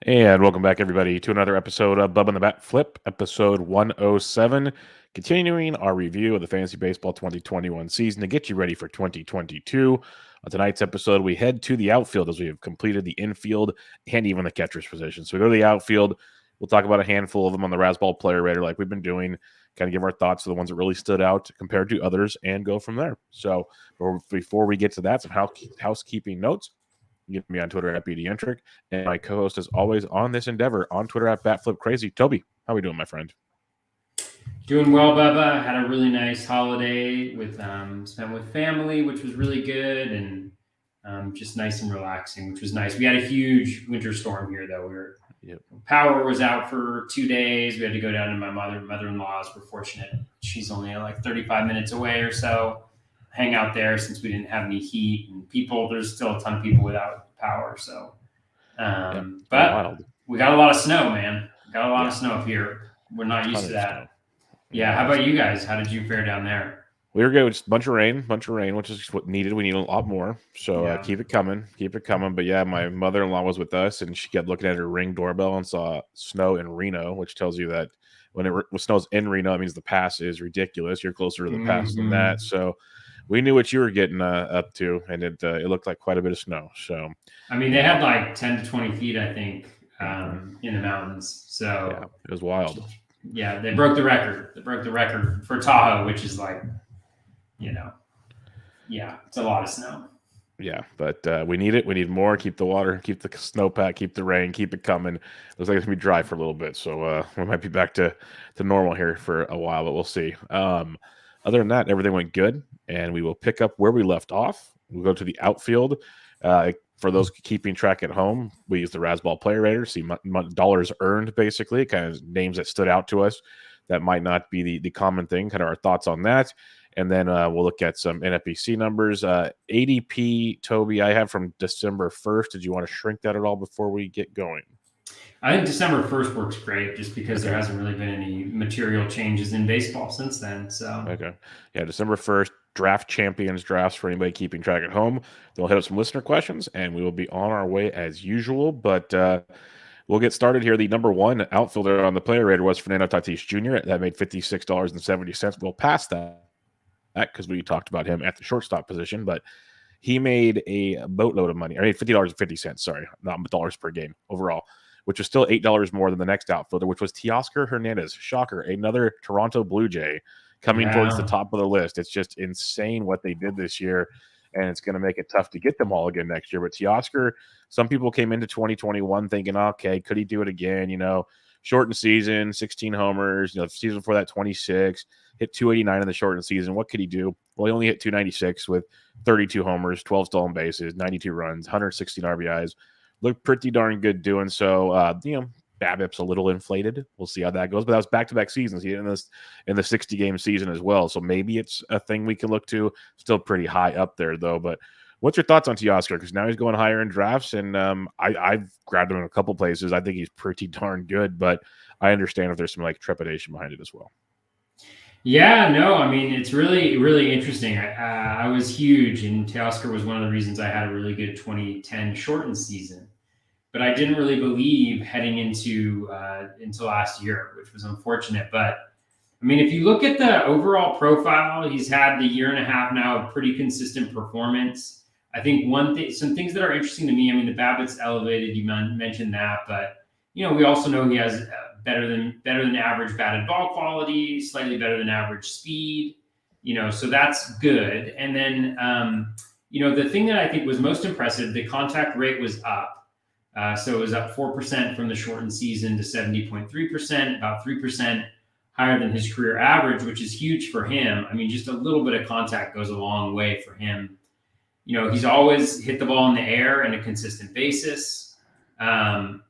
And welcome back, everybody, to another episode of Bubba the Bat Flip, episode 107. Continuing our review of the Fantasy Baseball 2021 season to get you ready for 2022. On tonight's episode, we head to the outfield as we have completed the infield and even the catcher's position. So we go to the outfield. We'll talk about a handful of them on the RazzBall Player Rater like we've been doing, kind of give our thoughts to the ones that really stood out compared to others and go from there. So before we get to that, some housekeeping notes. You can get me on Twitter at BDentric, and my co-host is always on this endeavor on Twitter at BatFlipCrazy. Toby, how are we doing, my friend? Doing well, Bubba. Had a really nice holiday with spent with family, which was really good, and just nice and relaxing, which was nice. We had a huge winter storm here, though. Power was out for 2 days. We had to go down to my mother-in-law's. We're fortunate; she's only like 35 minutes away or so. Hang out there since we didn't have any heat and people. There's still a ton of people without power, so. But wild. We got a lot of snow, man. Got a lot of snow up here. We're not used to that. Snow. Yeah. How about you guys? How did you fare down there? We were good. Just a bunch of rain, which is what needed. We need a lot more. So keep it coming. But yeah, my mother-in-law was with us, and she kept looking at her Ring doorbell and saw snow in Reno, which tells you that when it snows in Reno, it means the pass is ridiculous. You're closer to the pass than that. So we knew what you were getting up to, and it looked like quite a bit of snow. So I mean, they had like 10 to 20 feet, I think, in the mountains. So yeah, it was wild. Yeah, they broke the record. They broke the record for Tahoe, which is like, it's a lot of snow. Yeah, but we need it. We need more. Keep the water, keep the snowpack, keep the rain, keep it coming. Looks like it's going to be dry for a little bit, so we might be back to normal here for a while, but we'll see. Other than that, everything went good, and we will pick up where we left off. We'll go to the outfield. For those keeping track at home, we use the RazzBall Player Rater, see dollars earned, basically, kind of names that stood out to us that might not be the common thing, kind of our thoughts on that. And then we'll look at some NFBC numbers. ADP, Toby, I have from December 1st. Did you want to shrink that at all before we get going? I think December 1st works great just because there hasn't really been any material changes in baseball since then. So okay. Yeah, December 1st, draft champions drafts for anybody keeping track at home. Then we'll hit up some listener questions, and we will be on our way as usual. But we'll get started here. The number one outfielder on the Player Rater was Fernando Tatis Jr. That made $56.70. We'll pass that because we talked about him at the shortstop position, but he made a boatload of money. I mean, $50.50, sorry, not dollars per game overall, which was still $8 more than the next outfielder, which was Teoscar Hernandez. Shocker, another Toronto Blue Jay coming towards the top of the list. It's just insane what they did this year, and it's going to make it tough to get them all again next year. But Teoscar, some people came into 2021 thinking, okay, could he do it again? Shortened season, 16 homers, season before that, 26, hit 289 in the shortened season. What could he do? Well, he only hit 296 with 32 homers, 12 stolen bases, 92 runs, 116 RBIs. Looked pretty darn good doing so. BABIP's a little inflated. We'll see how that goes. But that was back-to-back seasons. He did in the 60-game season as well. So maybe it's a thing we can look to. Still pretty high up there, though. But what's your thoughts on Teoscar? Because now he's going higher in drafts, and I've grabbed him in a couple places. I think he's pretty darn good, but I understand if there's some trepidation behind it as well. Yeah, no, I mean, it's really, really interesting. I was huge, and Teoscar was one of the reasons I had a really good 2010 shortened season. But I didn't really believe heading into last year, which was unfortunate. But I mean, if you look at the overall profile, he's had the year and a half now of pretty consistent performance. I think some things that are interesting to me. I mean, the BABIP's elevated. You mentioned that, but we also know he has better than average batted ball quality, slightly better than average speed. So that's good. And then the thing that I think was most impressive, the contact rate was up. So it was up 4% from the shortened season to 70.3%, about 3% higher than his career average, which is huge for him. I mean, just a little bit of contact goes a long way for him. He's always hit the ball in the air on a consistent basis. And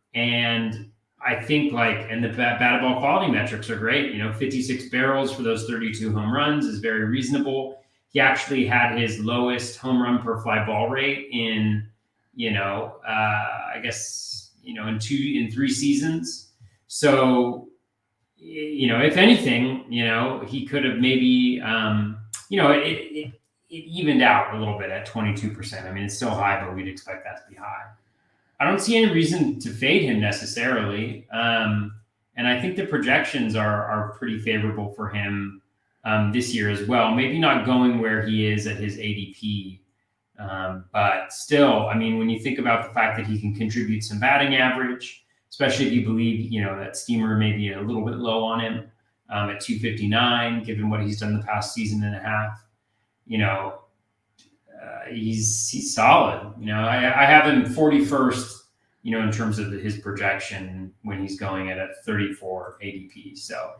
I think and the batted ball quality metrics are great. 56 barrels for those 32 home runs is very reasonable. He actually had his lowest home run per fly ball rate in I guess, in 3 seasons. So, if anything, he could have maybe, it evened out a little bit at 22%. I mean, it's still high, but we'd expect that to be high. I don't see any reason to fade him necessarily. And I think the projections are pretty favorable for him this year as well. Maybe not going where he is at his ADP, but still, I mean, when you think about the fact that he can contribute some batting average, especially if you believe, that Steamer may be a little bit low on him at 259, given what he's done the past season and a half, he's solid. I have him 41st, in terms of his projection when he's going at a 34 ADP. So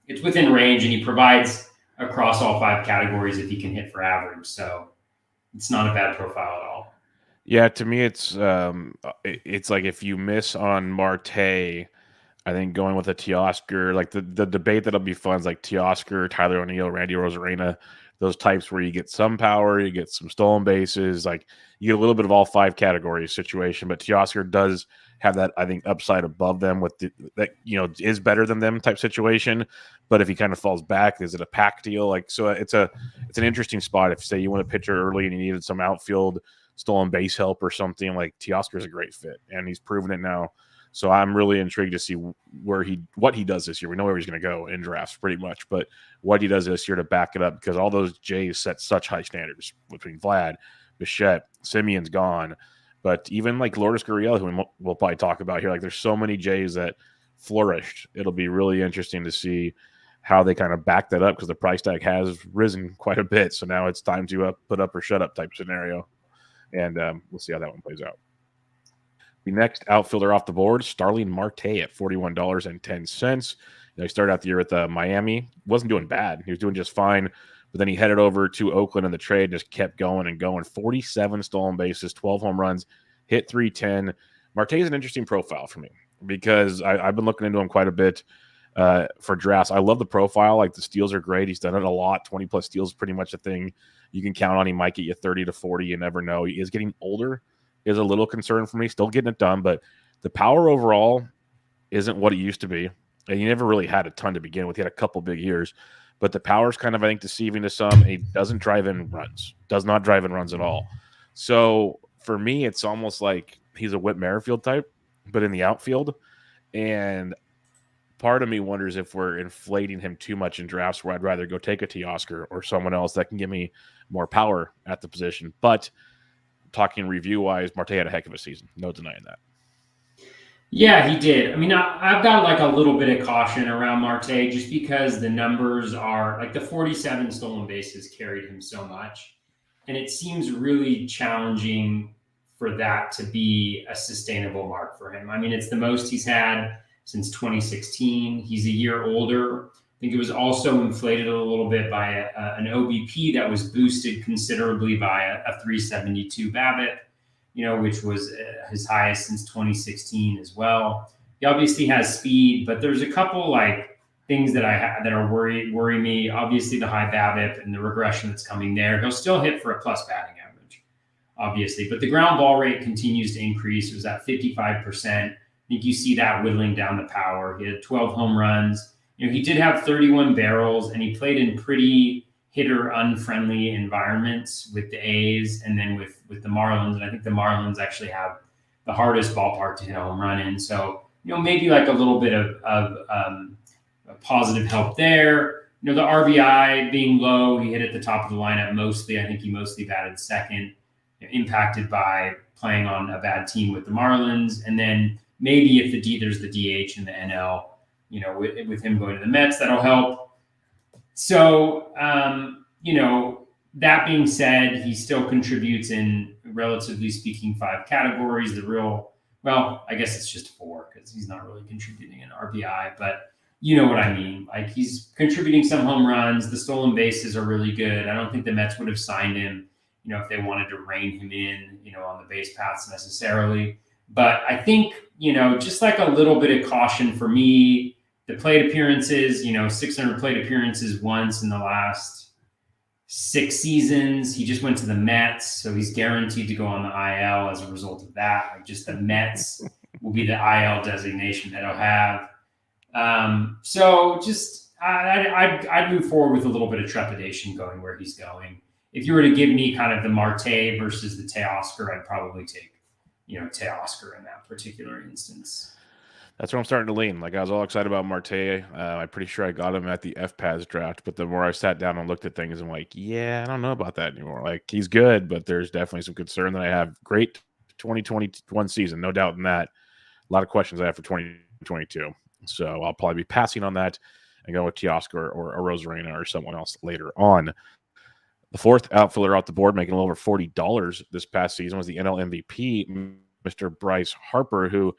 it's within range, and he provides across all 5 categories if he can hit for average. So it's not a bad profile at all. Yeah, to me, it's like if you miss on Marte, I think going with a Teoscar, like the debate that'll be fun is like Teoscar, Tyler O'Neill, Randy Rosarena, those types where you get some power, you get some stolen bases, like you get a little bit of all 5 categories situation. But Teoscar does have that, I think, upside above them with that is better than them type situation. But if he kind of falls back, is it a pack deal? Like, so it's an interesting spot. If say you want a pitcher early and you needed some outfield stolen base help or something, like Teoscar is a great fit, and he's proven it now. So I'm really intrigued to see what he does this year. We know where he's going to go in drafts pretty much, but what he does this year to back it up, because all those Jays set such high standards between Vlad, Bichette, Simeon's gone, but even like Lourdes Gurriel, who we'll probably talk about here, like there's so many Jays that flourished. It'll be really interesting to see how they kind of back that up, because the price tag has risen quite a bit. So now it's time to put up or shut up type scenario, and we'll see how that one plays out. The next outfielder off the board, Starling Marte at $41.10. He started out the year with Miami. Wasn't doing bad. He was doing just fine. But then he headed over to Oakland in the trade and just kept going and going. 47 stolen bases, 12 home runs, hit 310. Marte is an interesting profile for me because I've been looking into him quite a bit for drafts. I love the profile. Like the steals are great. He's done it a lot. 20-plus steals is pretty much a thing you can count on. He might get you 30 to 40. You never know. He is getting older. Is a little concern for me. Still getting it done, but the power overall isn't what it used to be. And he never really had a ton to begin with. He had a couple big years, but the power's kind of, I think, deceiving to some. He doesn't drive in runs. Does not drive in runs at all. So for me, it's almost like he's a Whit Merrifield type, but in the outfield. And part of me wonders if we're inflating him too much in drafts, where I'd rather go take a Teoscar or someone else that can give me more power at the position. But talking review-wise, Marte had a heck of a season. No denying that. Yeah, he did. I mean, I've got like a little bit of caution around Marte just because the numbers are like the 47 stolen bases carried him so much. And it seems really challenging for that to be a sustainable mark for him. I mean, it's the most he's had since 2016. He's a year older. I think it was also inflated a little bit by an OBP that was boosted considerably by a 372 BABIP, which was his highest since 2016 as well. He obviously has speed, but there's a couple like things that that are worry me. Obviously, the high BABIP and the regression that's coming there. He'll still hit for a plus batting average, obviously, but the ground ball rate continues to increase. It was at 55%. I think you see that whittling down the power. He had 12 home runs. He did have 31 barrels, and he played in pretty hitter-unfriendly environments with the A's and then with the Marlins. And I think the Marlins actually have the hardest ballpark to hit a home run in. So, maybe like a little bit of a positive help there. The RBI being low, he hit at the top of the lineup mostly. I think he mostly batted second, impacted by playing on a bad team with the Marlins. And then maybe if there's the DH in the NL, with him going to the Mets, that'll help. So, that being said, he still contributes in, relatively speaking, 5 categories. I guess it's just 4 because he's not really contributing in RBI, but you know what I mean. Like he's contributing some home runs. The stolen bases are really good. I don't think the Mets would have signed him, if they wanted to rein him in, on the base paths necessarily. But I think, just like a little bit of caution for me. The plate appearances, 600 plate appearances once in the last 6 seasons. He just went to the Mets, so he's guaranteed to go on the IL as a result of that. Like just the Mets will be the IL designation that he'll have. So just I'd move forward with a little bit of trepidation going where he's going. If you were to give me kind of the Marte versus the Teoscar, I'd probably take, Teoscar in that particular instance. That's where I'm starting to lean. Like, I was all excited about Marte. I'm pretty sure I got him at the FPAS draft, but the more I sat down and looked at things, I'm like, yeah, I don't know about that anymore. Like, he's good, but there's definitely some concern that I have. Great 2021 season, no doubt in that. A lot of questions I have for 2022. So I'll probably be passing on that and go with Teoscar or Rosarena or someone else later on. The fourth outfielder off the board, making a little over $40 this past season, was the NL MVP, Mr. Bryce Harper, who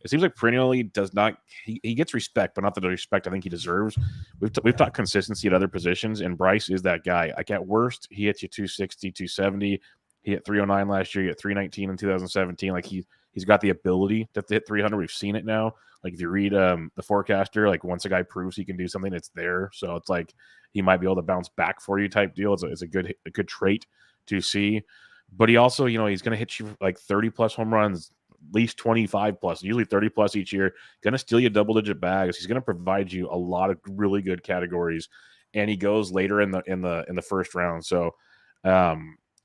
it seems like perennially does not he gets respect, but not the respect I think he deserves. We've talked consistency at other positions, and Bryce is that guy. Like, at worst, he hits you 260, 270. He hit 309 last year. He hit 319 in 2017. Like, he's got the ability to hit 300. We've seen it now. Like, if you read the forecaster, like, once a guy proves he can do something, it's there. So it's like he might be able to bounce back for you type deal. It's a good trait to see. But he also, he's going to hit you like 30 plus home runs, at least 25 plus, usually 30 plus each year. Going to steal you double-digit bags. He's going to provide you a lot of really good categories, and he goes later in the first round. So I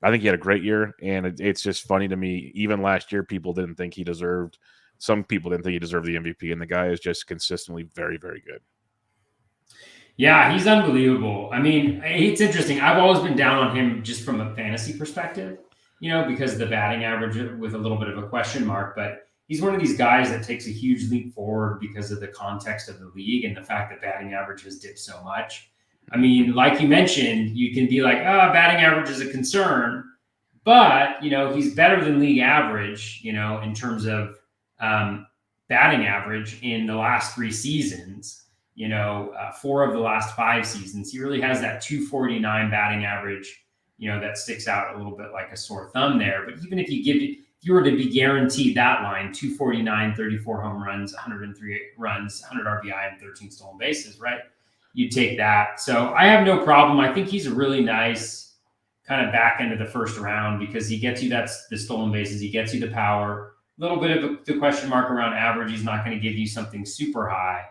think he had a great year, and it's just funny to me. Even last year, people didn't think he deserved. Some people didn't think he deserved the MVP, and the guy is just consistently very, very good. Yeah, he's unbelievable. I mean, it's interesting. I've always been down on him just from a fantasy perspective, because of the batting average with a little bit of a question mark. But he's one of these guys that takes a huge leap forward because of the context of the league and the fact that batting average has dipped so much. I mean, like you mentioned, you can be like, batting average is a concern, but, he's better than league average, in terms of batting average in the last 3 seasons. 4 of the last 5 seasons. He really has that 249 batting average, that sticks out a little bit like a sore thumb there. But even if you were to be guaranteed that line, 249, 34 home runs, 103 runs, 100 RBI, and 13 stolen bases, right? You take that. So I have no problem. I think he's a really nice kind of back end of the first round because he gets you the stolen bases. He gets you the power. A little bit of the question mark around average. He's not going to give you something super high.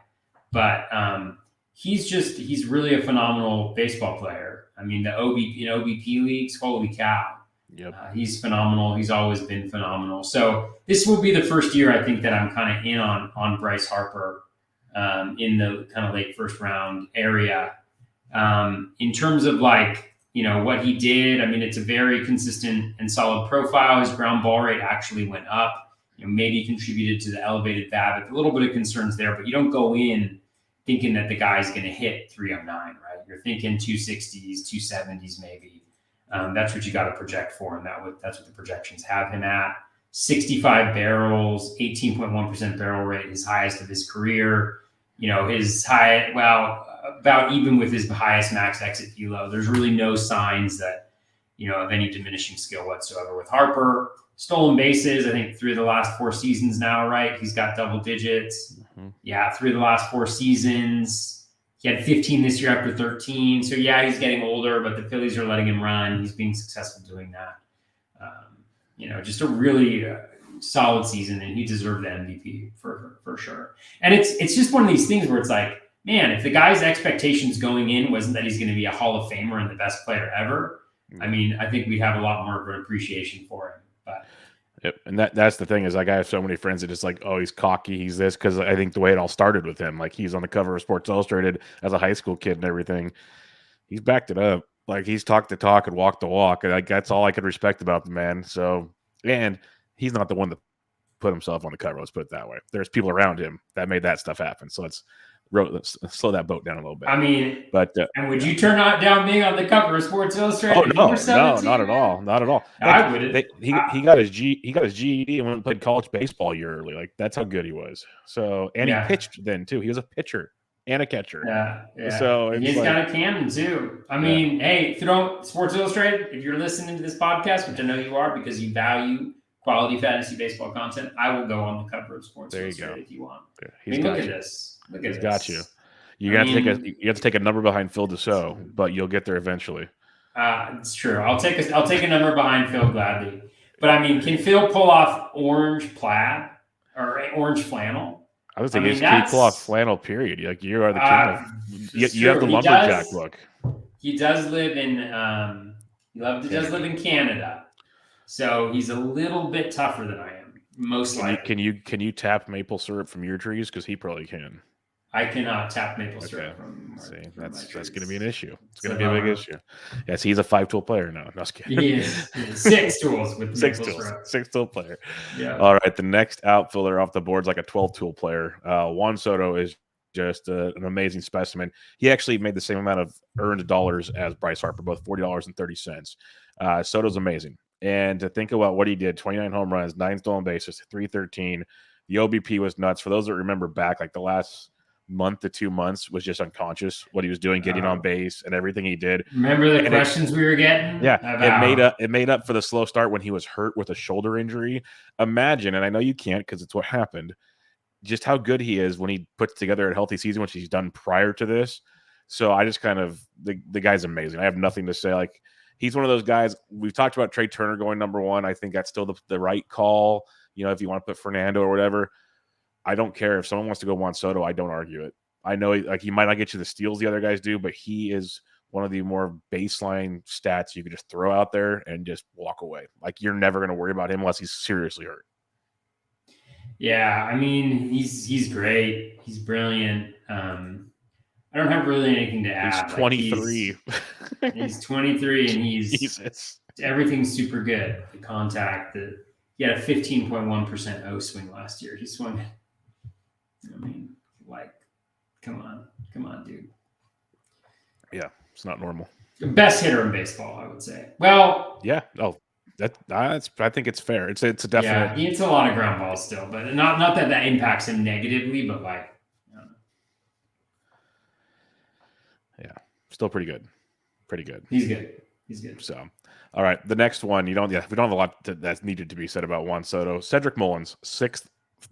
But he's really a phenomenal baseball player. I mean, the OBP leagues, holy cow. Yep. He's phenomenal. He's always been phenomenal. So this will be the first year I think that I'm kind of in on Bryce Harper in the kind of late first round area. In terms of what he did, I mean, it's a very consistent and solid profile. His ground ball rate actually went up. Maybe contributed to the elevated BABIP. A little bit of concerns there, but you don't go in thinking that the guy's going to hit 309, right? You're thinking 260s, 270s maybe. That's what you got to project for, and that's what the projections have him at. 65 barrels, 18.1% barrel rate, his highest of his career. His high, about even with his highest max exit velo. There's really no signs that, of any diminishing skill whatsoever with Harper. Stolen bases, I think 3 of the last 4 seasons now, right? He's got double digits. Mm-hmm. Yeah, 3 of the last 4 seasons. He had 15 this year after 13. So, yeah, he's getting older, but the Phillies are letting him run. He's being successful doing that. Just a really solid season, and he deserved the MVP for sure. And it's just one of these things where it's like, man, if the guy's expectations going in wasn't that he's going to be a Hall of Famer and the best player ever, I mean, I think we'd have a lot more of an appreciation for him. But yep. And that's the thing is, like, I have so many friends that just like, oh, he's cocky, he's this, because I think the way it all started with him, like, he's on the cover of Sports Illustrated as a high school kid and everything. He's backed it up. Like, he's talked the talk and walked the walk, and that's all I could respect about the man. So, and he's not the one that put himself on the cover. Let's put it that way. There's people around him that made that stuff happen. So let's slow that boat down a little bit. I mean, but and would you turn down being on the cover of Sports Illustrated? Oh no, not at all, not at all. I wouldn't. He got his GED and went and played college baseball a year early. Like, that's how good he was. So, and he pitched then too. He was a pitcher and a catcher. Yeah. So he's got a cannon too. I mean, hey, Sports Illustrated, if you're listening to this podcast, which I know you are because you value quality fantasy baseball content, I will go on the cover of Sports Illustrated if you want. Look at this. He's got you. You have to take a number behind Phil Dussault, but you'll get there eventually. It's true. I'll take a number behind Phil gladly. But I mean, can Phil pull off orange plaid or orange flannel? I was thinking he can pull off flannel. Period. Like, you are the king of. You have the lumberjack look. He does live in. He does live in Canada, so he's a little bit tougher than I am. Most likely. Can you tap maple syrup from your trees? Because he probably can. I cannot tap maple syrup from that's my going to be an issue. It's going to a be a big bummer. issue. Yes, he's a 5-tool player now. No, just kidding. He is 6 tools with maple syrup. 6-tool player. Yeah. All right, the next outfielder off the board is like a 12-tool player. Juan Soto is just an amazing specimen. He actually made the same amount of earned dollars as Bryce Harper, both $40.30. Soto's amazing. And to think about what he did, 29 home runs, 9 stolen bases, 313. The OBP was nuts. For those that remember back, like the last month to 2 months was just unconscious what he was doing, getting on base and everything he did. Remember the questions we were getting? Yeah, it made up for the slow start when he was hurt with a shoulder injury. Imagine, and I know you can't because it's what happened, just how good he is when he puts together a healthy season, which he's done prior to this. So I just kind of the guy's amazing. I have nothing to say. Like, he's one of those guys. We've talked about Trey Turner going number 1. I think that's still the right call. You know, if you want to put Fernando or whatever, I don't care. If someone wants to go Juan Soto, I don't argue it. I know he might not get you the steals the other guys do, but he is one of the more baseline stats you could just throw out there and just walk away. Like, you're never going to worry about him unless he's seriously hurt. Yeah, I mean, he's great. He's brilliant. I don't have really anything to add. He's 23. Like he's 23, and Jesus. Everything's super good. The contact, he had a 15.1% O swing last year. He swung. I mean, like, come on, dude. Yeah, it's not normal. The best hitter in baseball, I would say. Well, yeah. Oh, that's. I think it's fair. It's a definite. Yeah, he hits a lot of ground balls still, but not that impacts him negatively, but like. Yeah, still pretty good. Pretty good. He's good. So, all right, the next one. We don't have a lot that's needed to be said about Juan Soto. Cedric Mullins, 6th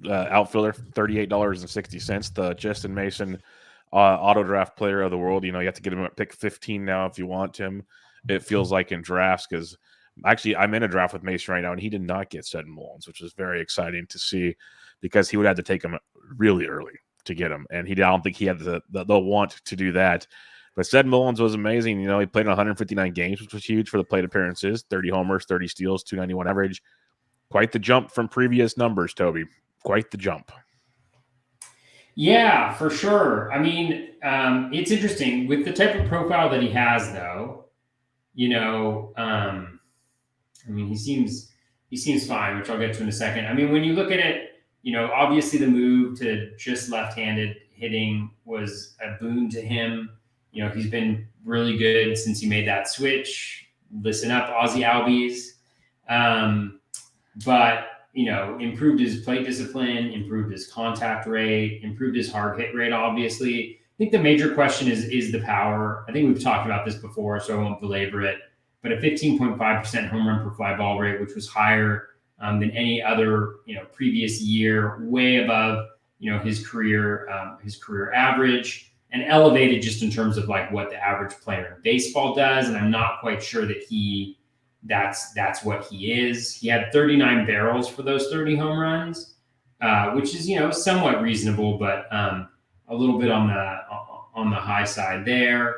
outfielder, $38.60. The Justin Mason auto draft player of the world. You know, you have to get him at pick 15 now if you want him. It feels like in drafts, because actually I'm in a draft with Mason right now, and he did not get Cedric Mullins, which is very exciting to see, because he would have to take him really early to get him, and I don't think he had the want to do that. But Ced Mullins was amazing. You know, he played in 159 games, which was huge for the plate appearances, 30 homers, 30 steals, 291 average. Quite the jump from previous numbers, Toby. Quite the jump. Yeah, for sure. I mean, it's interesting with the type of profile that he has, though. You know, I mean, he seems fine, which I'll get to in a second. I mean, when you look at it, you know, obviously the move to just left-handed hitting was a boon to him. You know, he's been really good since he made that switch. Listen up, Aussie Albies. But, you know, improved his plate discipline, improved his contact rate, improved his hard hit rate, obviously. I think the major question is the power. I think we've talked about this before, so I won't belabor it. But a 15.5% home run per fly ball rate, which was higher than any other, you know, previous year, way above, you know, his career average. And elevated just in terms of like what the average player in baseball does. And I'm not quite sure that that's what he is. He had 39 barrels for those 30 home runs, which is, you know, somewhat reasonable, but a little bit on the high side there,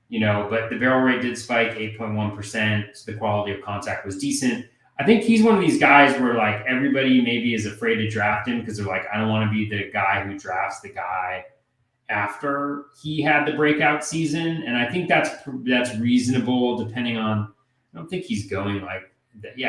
you know, but the barrel rate did spike 8.1%. So the quality of contact was decent. I think he's one of these guys where like everybody maybe is afraid to draft him because they're like, I don't want to be the guy who drafts the guy after he had the breakout season. And I think that's reasonable depending on, I don't think he's going like,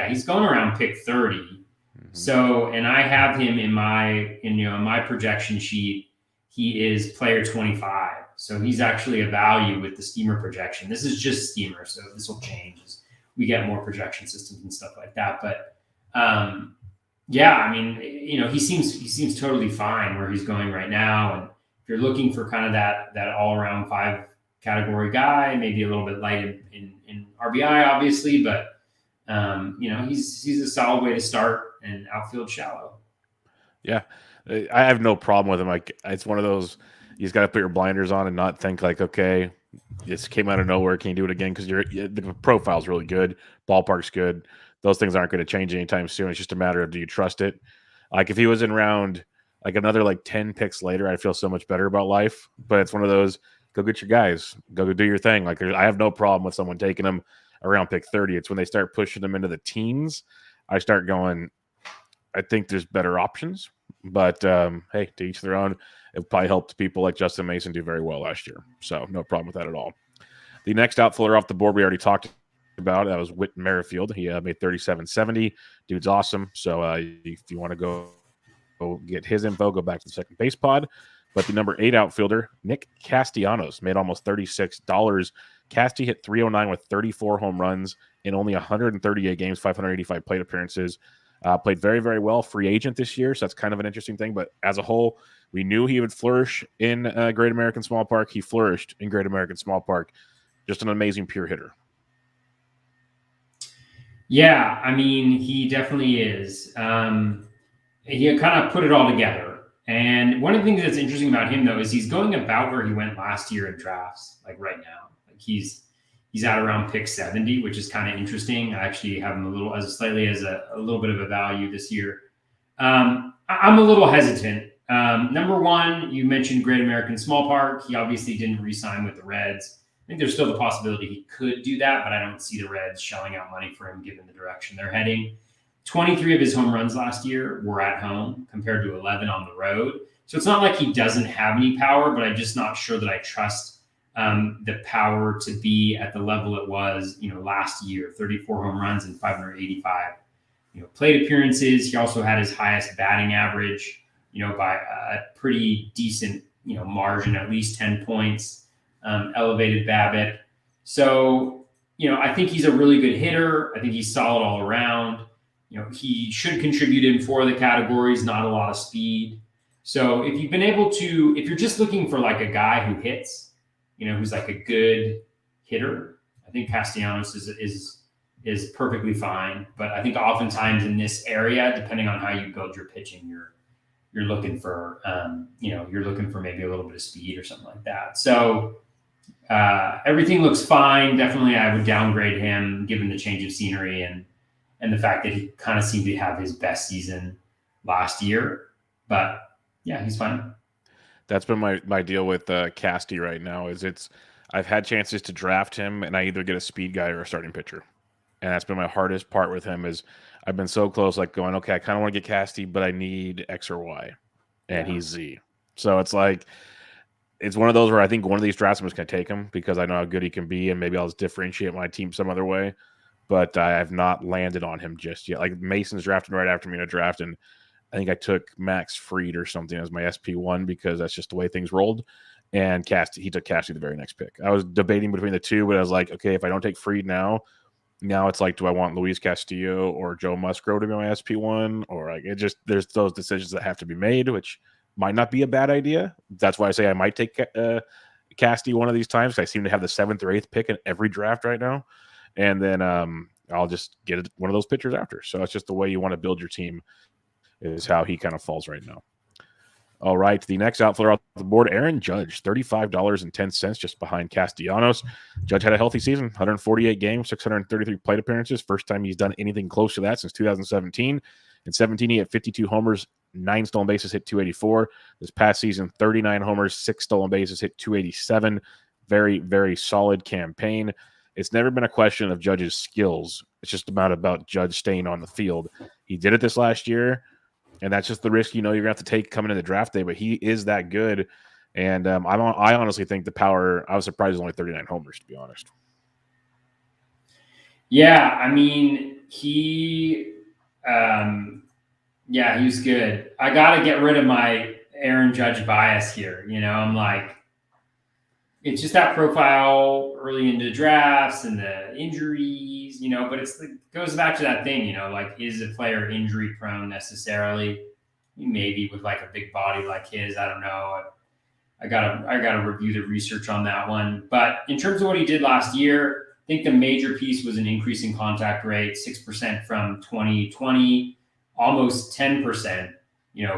he's going around pick 30. Mm-hmm. So, and I have him in my projection sheet, he is player 25. So he's actually a value with the Steamer projection. This is just Steamer, so this will change as we get more projection systems and stuff like that. But I mean, you know, he seems totally fine where he's going right now. And if you're looking for kind of that all around 5 category guy, maybe a little bit light in RBI, obviously, but you know, he's a solid way to start and outfield shallow. Yeah, I have no problem with him. Like, it's one of those, you just got to put your blinders on and not think like, okay, this came out of nowhere. Can you do it again? Because the profile's really good, ballpark's good. Those things aren't going to change anytime soon. It's just a matter of, do you trust it? Like, if he was in round like another like 10 picks later, I'd feel so much better about life. But it's one of those, go get your guys, go do your thing. Like, I have no problem with someone taking them around pick 30. It's when they start pushing them into the teens, I start going, I think there's better options, but hey, to each their own. It probably helped people like Justin Mason do very well last year, so no problem with that at all. The next outfielder off the board we already talked about, that was Whit Merrifield. He made 37.70. Dude's awesome. So if you want to go get his info, go back to the second base pod. But the number 8 outfielder, Nick Castellanos, made almost $36. Casty hit 309 with 34 home runs in only 138 games, 585 plate appearances. Played very, very well. Free agent this year, so that's kind of an interesting thing. But as a whole, we knew he would flourish in Great American Small Park. He flourished in Great American Small Park. Just an amazing pure hitter. Yeah, I mean, he definitely is. He kind of put it all together. And one of the things that's interesting about him, though, is he's going about where he went last year in drafts, like right now. Like he's at around pick 70, which is kind of interesting. I actually have him a little bit of a value this year. I'm a little hesitant. Number one, you mentioned Great American Small Park. He obviously didn't re-sign with the Reds. I think there's still the possibility he could do that, but I don't see the Reds shelling out money for him given the direction they're heading. 23 of his home runs last year were at home compared to 11 on the road. So it's not like he doesn't have any power, but I'm just not sure that I trust the power to be at the level it was, last year, 34 home runs and 585, plate appearances. He also had his highest batting average, by a pretty decent, margin, at least 10 points, elevated BABIP. So, I think he's a really good hitter. I think he's solid all around. He should contribute in 4 of the categories, not a lot of speed. So if you're just looking for like a guy who hits, who's like a good hitter, I think Castellanos is perfectly fine. But I think oftentimes in this area, depending on how you build your pitching, you're looking for maybe a little bit of speed or something like that. So everything looks fine. Definitely, I would downgrade him given the change of scenery and the fact that he kind of seemed to have his best season last year. But yeah, he's fine. That's been my deal with Casty right now. I've had chances to draft him, and I either get a speed guy or a starting pitcher, and that's been my hardest part with him. Is I've been so close, like going, okay, I kind of want to get Casty, but I need X or Y, and he's Z. So it's like it's one of those where I think one of these drafts I'm just going to take him because I know how good he can be, and maybe I'll just differentiate my team some other way. But I have not landed on him just yet. Like Mason's drafting right after me in a draft, and I think I took Max Fried or something as my SP1 because that's just the way things rolled. And he took Casty the very next pick. I was debating between the two, but I was like, okay, if I don't take Fried now it's like, do I want Luis Castillo or Joe Musgrove to be my SP1? Or like there's those decisions that have to be made, which might not be a bad idea. That's why I say I might take Casty one of these times. I seem to have the 7th or 8th pick in every draft right now. And then I'll just get one of those pitchers after. So it's just the way you want to build your team is how he kind of falls right now. All right, the next outfielder off the board, Aaron Judge, $35.10, just behind Castellanos. Judge had a healthy season, 148 games, 633 plate appearances. First time he's done anything close to that since 2017. In 17, he had 52 homers, 9 stolen bases, hit 284. This past season, 39 homers, 6 stolen bases, hit 287. Very, very solid campaign. It's never been a question of Judge's skills. It's just about Judge staying on the field. He did it this last year, and that's just the risk you're going to have to take coming into draft day, but he is that good. And I honestly think the power – I was surprised it's only 39 homers, to be honest. Yeah, I mean, he was good. I got to get rid of my Aaron Judge bias here. I'm like, it's just that profile early into drafts and the injuries, but it goes back to that thing, like, is a player injury prone necessarily? Maybe with like a big body like his, I don't know. I gotta review the research on that one. But in terms of what he did last year, I think the major piece was an increase in contact rate, 6% from 2020, almost 10%,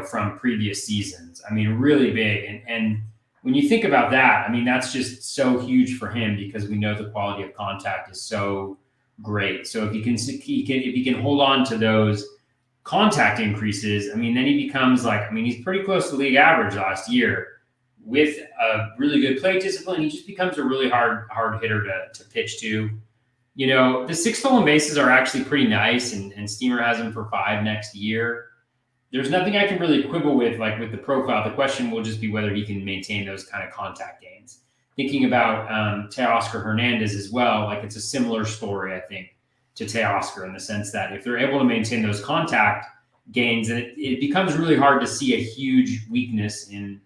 from previous seasons. I mean, really big. And when you think about that, I mean, that's just so huge for him because we know the quality of contact is so great. So if he can hold on to those contact increases, I mean, then he becomes he's pretty close to league average last year with a really good plate discipline. He just becomes a really hard hitter to pitch to. The 6 stolen bases are actually pretty nice, and Steamer has him for 5 next year. there's nothing I can really quibble with, like with the profile. The question will just be whether he can maintain those kind of contact gains. Thinking about Teoscar Hernandez as well, like it's a similar story, I think, to Teoscar in the sense that if they're able to maintain those contact gains, and it becomes really hard to see a huge weakness in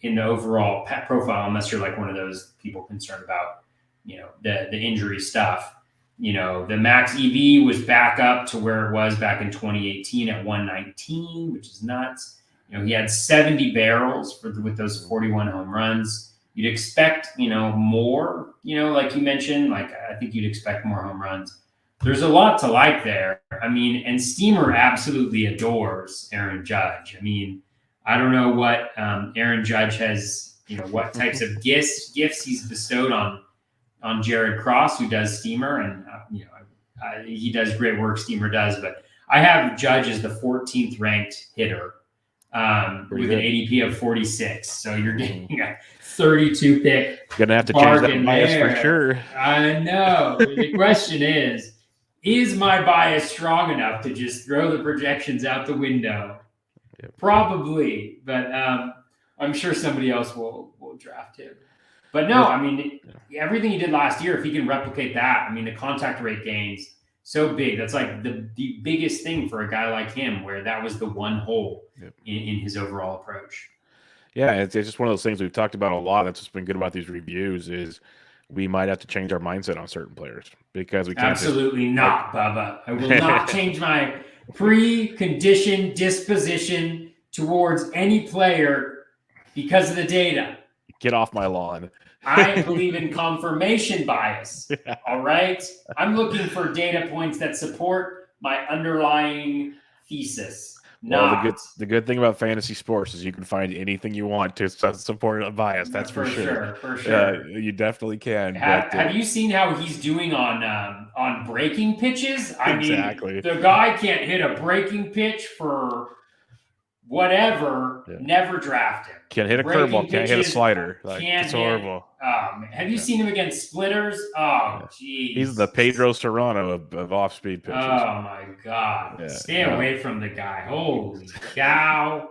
the overall profile, unless you're like one of those people concerned about, the injury stuff. The max EV was back up to where it was back in 2018 at 119, which is nuts. He had 70 barrels with those 41 home runs. You'd expect, more, like you mentioned, like I think you'd expect more home runs. There's a lot to like there. I mean, and Steamer absolutely adores Aaron Judge. I mean, I don't know what Aaron Judge has, what types of gifts he's bestowed on Jared Cross, who does Steamer, and he does great work. Steamer does, but I have Judge as the 14th ranked hitter with an ADP of 46. So you're getting a 32 pick. Gonna have to change that bias for sure. I know. The question is my bias strong enough to just throw the projections out the window? Yep. Probably, but I'm sure somebody else will draft him. But no, I mean, everything he did last year, if he can replicate that, I mean, the contact rate gains so big. That's like the biggest thing for a guy like him, where that was the one hole in his overall approach. Yeah, it's just one of those things we've talked about a lot. That's what's been good about these reviews is we might have to change our mindset on certain players because we can't. Absolutely not, Bubba. I will not change my preconditioned disposition towards any player because of the data. Get off my lawn. I believe in confirmation bias. Yeah. All right. I'm looking for data points that support my underlying thesis. Well, the good thing about fantasy sports is you can find anything you want to support a bias. That's for sure. For sure. You definitely can. Have you seen how he's doing on breaking pitches? Exactly. Mean, the guy can't hit a breaking pitch for whatever. Yeah. Never draft him. Can't hit a curveball. Can't hit a slider. It's horrible. Have you seen him against splitters? Oh, geez. He's the Pedro Serrano of off-speed pitches. Oh, my God. Yeah. Stay away from the guy. Holy cow.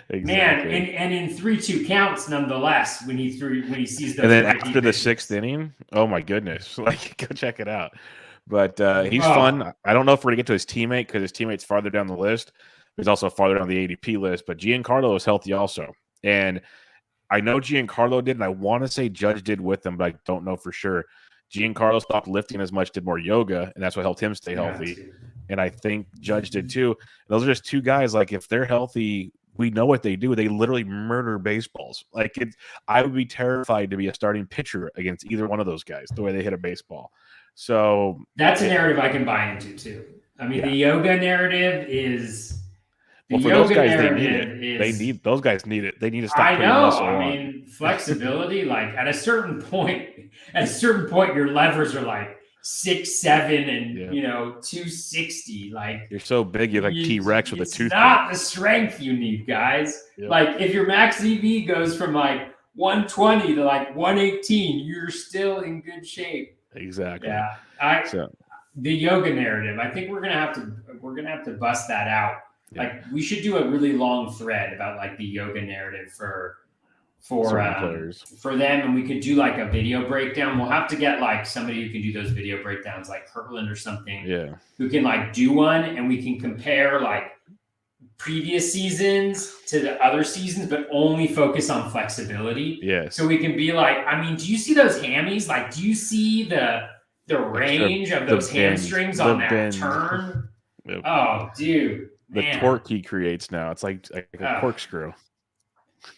Exactly. Man, and in 3-2 counts nonetheless when he sees those. And then after the 6th inning, oh, my goodness. Like, go check it out. But he's fun. I don't know if we're going to get to his teammate because his teammate's farther down the list. He's also farther down the ADP list. But Giancarlo is healthy also. And I know Giancarlo did, and I want to say Judge did with him, but I don't know for sure. Giancarlo stopped lifting as much, did more yoga, and that's what helped him stay healthy. And I think Judge did too. Those are just two guys, like, if they're healthy, we know what they do. They literally murder baseballs. Like, I would be terrified to be a starting pitcher against either one of those guys, the way they hit a baseball. So that's a narrative I can buy into too. I mean, the yoga narrative is... Well, for those guys, they need it. Those guys need it. They need to stop putting muscle on. I mean, flexibility, like at a certain point, your levers are like 6'7" and 260. Like you're so big, you're like T-Rex with a tooth. It's not the strength you need, guys. Yep. Like if your max EV goes from like 120 to like 118, you're still in good shape. Exactly. Yeah. The yoga narrative. I think we're gonna have to bust that out. Yeah. Like we should do a really long thread about like the yoga narrative for them, and we could do like a video breakdown. We'll have to get like somebody who can do those video breakdowns, like Kirtland or something. Yeah, who can like do one, and we can compare like previous seasons to the other seasons, but only focus on flexibility. Yes. So we can be like, I mean, do you see those hammies? Like, do you see the range of those hamstrings on that turn? Yep. Oh, dude. The torque he creates now, it's like a corkscrew.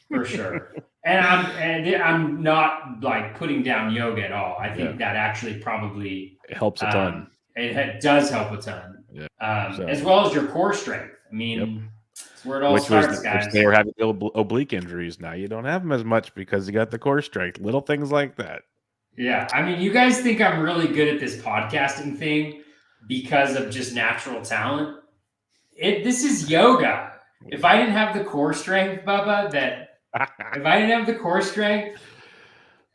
For sure. And I'm not like putting down yoga at all. I think that actually probably it helps a ton. It does help a ton. Yeah. As well as your core strength. I mean, it's where it all starts, guys. Which they were having oblique injuries. Now you don't have them as much because you got the core strength. Little things like that. Yeah. I mean, you guys think I'm really good at this podcasting thing because of just natural talent. This is yoga. If I didn't have the core strength, Bubba,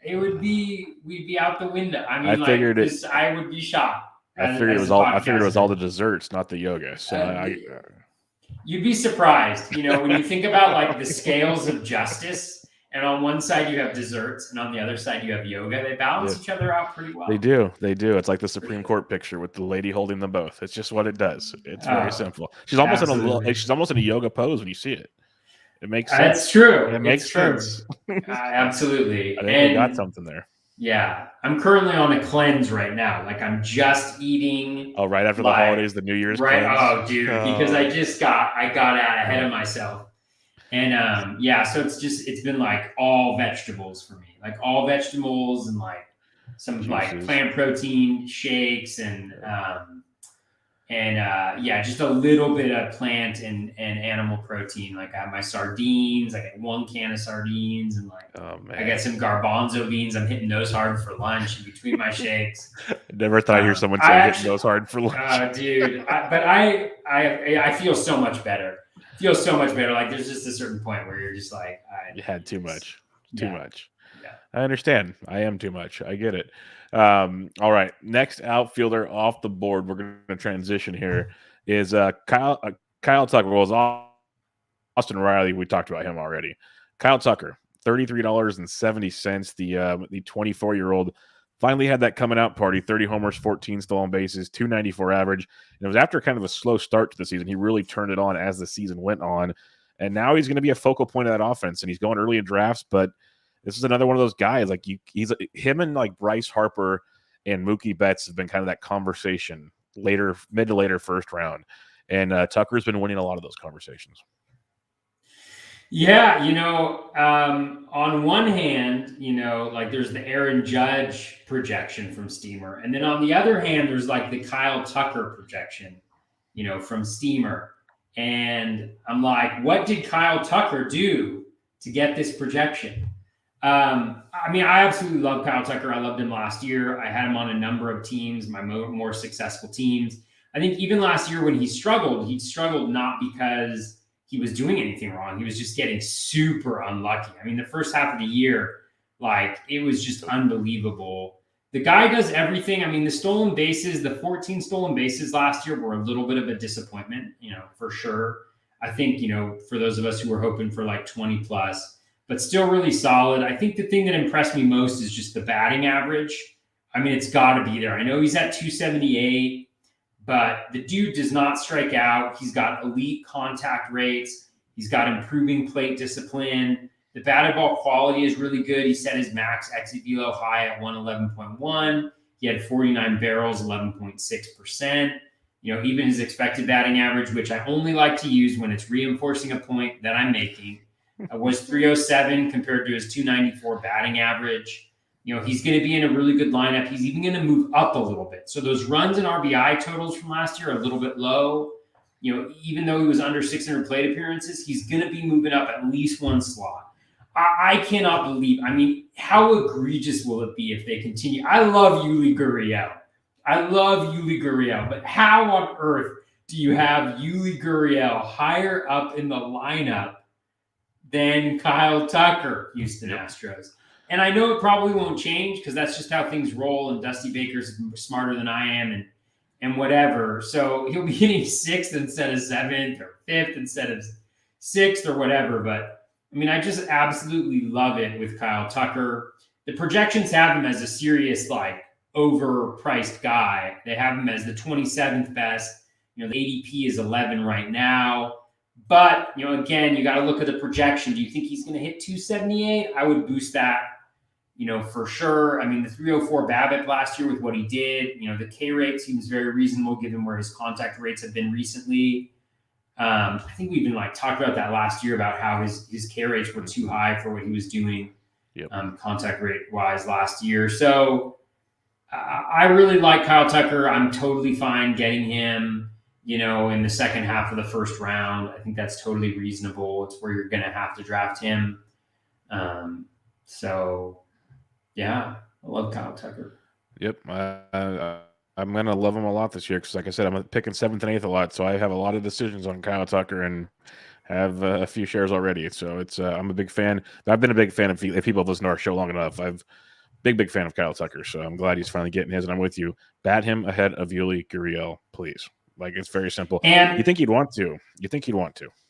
we'd be out the window. I mean, I would be shocked. I figured it was all the desserts, not the yoga. So You'd be surprised, when you think about like the scales of justice, and on one side you have desserts, and on the other side you have yoga. They balance each other out pretty well. They do. It's like the Supreme Court picture with the lady holding them both. It's just what it does. It's very simple. She's almost in a yoga pose when you see it. It makes sense. That's true. It makes sense. Absolutely. I think we got something there. Yeah, I'm currently on a cleanse right now. Like I'm just eating. Oh, right after the holidays, the New Year's right. cleanse. Oh, dude, because I got out ahead of myself, and so it's been like all vegetables for me, like all vegetables and like some like plant protein shakes and just a little bit of plant and animal protein. Like I have my sardines. I get 1 can of sardines and like I got some garbanzo beans. I'm hitting those hard for lunch in between my shakes. I never thought I'd hear someone say hitting those hard for lunch. Dude, I feel so much better. Like there's just a certain point where you're just like, you had too much. Much. Yeah. I understand. I am too much. I get it. All right. Next outfielder off the board, we're going to transition here, is Kyle Tucker. Well, Austin Riley. We talked about him already. Kyle Tucker, $33.70. The 24-year-old finally had that coming out party. 30 homers, 14 stolen bases, 294 average. And it was after kind of a slow start to the season. He really turned it on as the season went on. And now he's going to be a focal point of that offense. And he's going early in drafts, but this is another one of those guys. Like him and like Bryce Harper and Mookie Betts have been kind of that conversation mid to later first round. And Tucker's been winning a lot of those conversations. Yeah, on one hand, like there's the Aaron Judge projection from Steamer. And then on the other hand, there's like the Kyle Tucker projection, from Steamer. And I'm like, what did Kyle Tucker do to get this projection? I absolutely love Kyle Tucker. I loved him last year. I had him on a number of teams, my more successful teams. I think even last year when he struggled not because he was doing anything wrong. He was just getting super unlucky. The first half of the year, like it was just unbelievable. The guy does everything. The stolen bases, the 14 stolen bases last year were a little bit of a disappointment, for sure. I think, for those of us who were hoping for like 20 plus, but still really solid. I think the thing that impressed me most is just the batting average. It's got to be there. I know he's at 278. But the dude does not strike out. He's got elite contact rates. He's got improving plate discipline. The batted ball quality is really good. He set his max exit velo high at 111.1. He had 49 barrels, 11.6%. Even his expected batting average, which I only like to use when it's reinforcing a point that I'm making, was 307 compared to his 294 batting average. He's going to be in a really good lineup. He's even going to move up a little bit. So those runs and RBI totals from last year are a little bit low. Even though he was under 600 plate appearances, he's going to be moving up at least one slot. I cannot believe. How egregious will it be if they continue? I love Yuli Gurriel. But how on earth do you have Yuli Gurriel higher up in the lineup than Kyle Tucker, Houston Astros? And I know it probably won't change because that's just how things roll. And Dusty Baker's smarter than I am and whatever. So he'll be hitting 6th instead of 7th or 5th instead of 6th or whatever. But I just absolutely love it with Kyle Tucker. The projections have him as a serious, like overpriced guy. They have him as the 27th best. The ADP is 11 right now. But, again, you got to look at the projection. Do you think he's going to hit 278? I would boost that, for sure. The 304 BABIP last year with what he did, the K rate seems very reasonable given where his contact rates have been recently. I think we even talked about that last year about how his K rates were too high for what he was doing contact rate wise last year. So I really like Kyle Tucker. I'm totally fine getting him, in the second half of the first round. I think that's totally reasonable. It's where you're going to have to draft him. Yeah, I love Kyle Tucker. Yep. I'm going to love him a lot this year because, like I said, I'm picking 7th and 8th a lot. So I have a lot of decisions on Kyle Tucker and have a few shares already. So I'm a big fan. I've been a big fan of if people have listened to our show long enough. Big fan of Kyle Tucker. So I'm glad he's finally getting his, and I'm with you. Bat him ahead of Yuli Gurriel, please. Like, it's very simple. And you think he'd want to,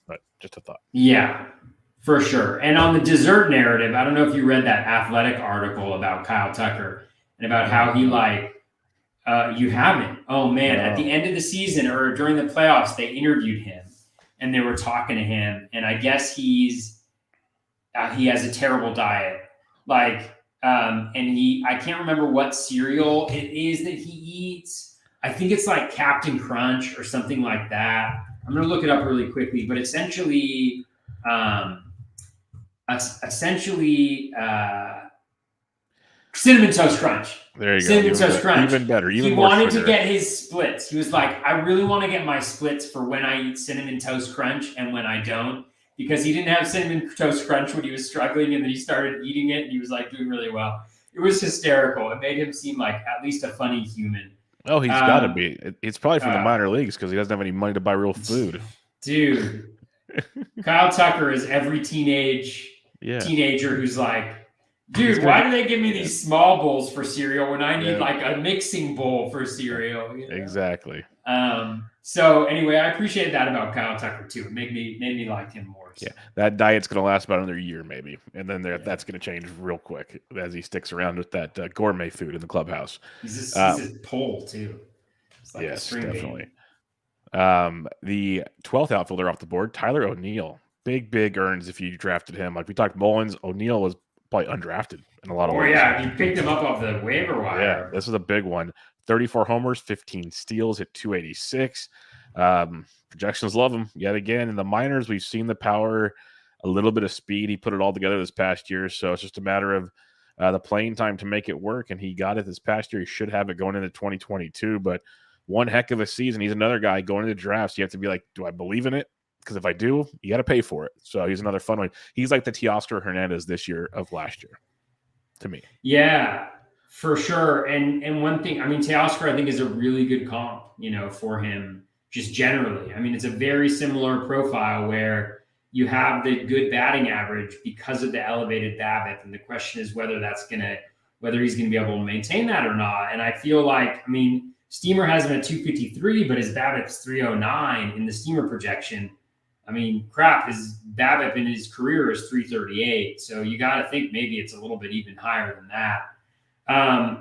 but just a thought. Yeah, for sure. And on the dessert narrative, I don't know if you read that Athletic article about Kyle Tucker and about how he you haven't. Oh man, No. at the end of the season or during the playoffs, they interviewed him and they were talking to him, and I guess he has a terrible diet. Like, and I can't remember what cereal it is that he eats. I think it's like Captain Crunch or something like that. I'm going to look it up really quickly, but essentially, Cinnamon Toast Crunch. There you Cinnamon go. Toast Crunch. Even better. Even he more wanted sugar. to get his splits. He was like, I really want to get my splits for when I eat Cinnamon Toast Crunch and when I don't, because he didn't have Cinnamon Toast Crunch when he was struggling, and then he started eating it and he was like doing really well. It was hysterical. It made him seem like at least a funny human. Oh, he's got to be. It's probably from the minor leagues because he doesn't have any money to buy real food. Dude, Kyle Tucker is every teenager who's like, dude, why do they give me these small bowls for cereal when I need like a mixing bowl for cereal? You know? Exactly. So anyway, I appreciate that about Kyle Tucker too. It made me like him more. So. Yeah, that diet's going to last about another year maybe, and then that's going to change real quick as he sticks around with that gourmet food in the clubhouse. He's a pole too. It's like yes, a string definitely. Baby. The 12th outfielder off the board, Tyler O'Neill. Big earns if you drafted him. Like we talked, Mullins, O'Neill was probably undrafted in a lot of ways. Oh yeah, you picked him up off the waiver wire. Yeah, this was a big one. 34 homers, 15 steals at 286. Projections love him yet again. In the minors, we've seen the power, a little bit of speed. He put it all together this past year, so it's just a matter of the playing time to make it work, and he got it this past year. He should have it going into 2022, but one heck of a season. He's another guy going into drafts. You have to be like, do I believe in it? Because if I do, you got to pay for it. So he's another fun one. He's like the Teoscar Hernandez this year of last year, to me. Yeah, for sure. And one thing, I mean, Teoscar, I think, is a really good comp, for him just generally. I mean, it's a very similar profile where you have the good batting average because of the elevated BABIP. And the question is whether he's going to be able to maintain that or not. And I feel like, I mean, Steamer has him at 253, but his BABIP's 309 in the Steamer projection. I mean, crap, his BABIP in his career is 338. So you got to think maybe it's a little bit even higher than that.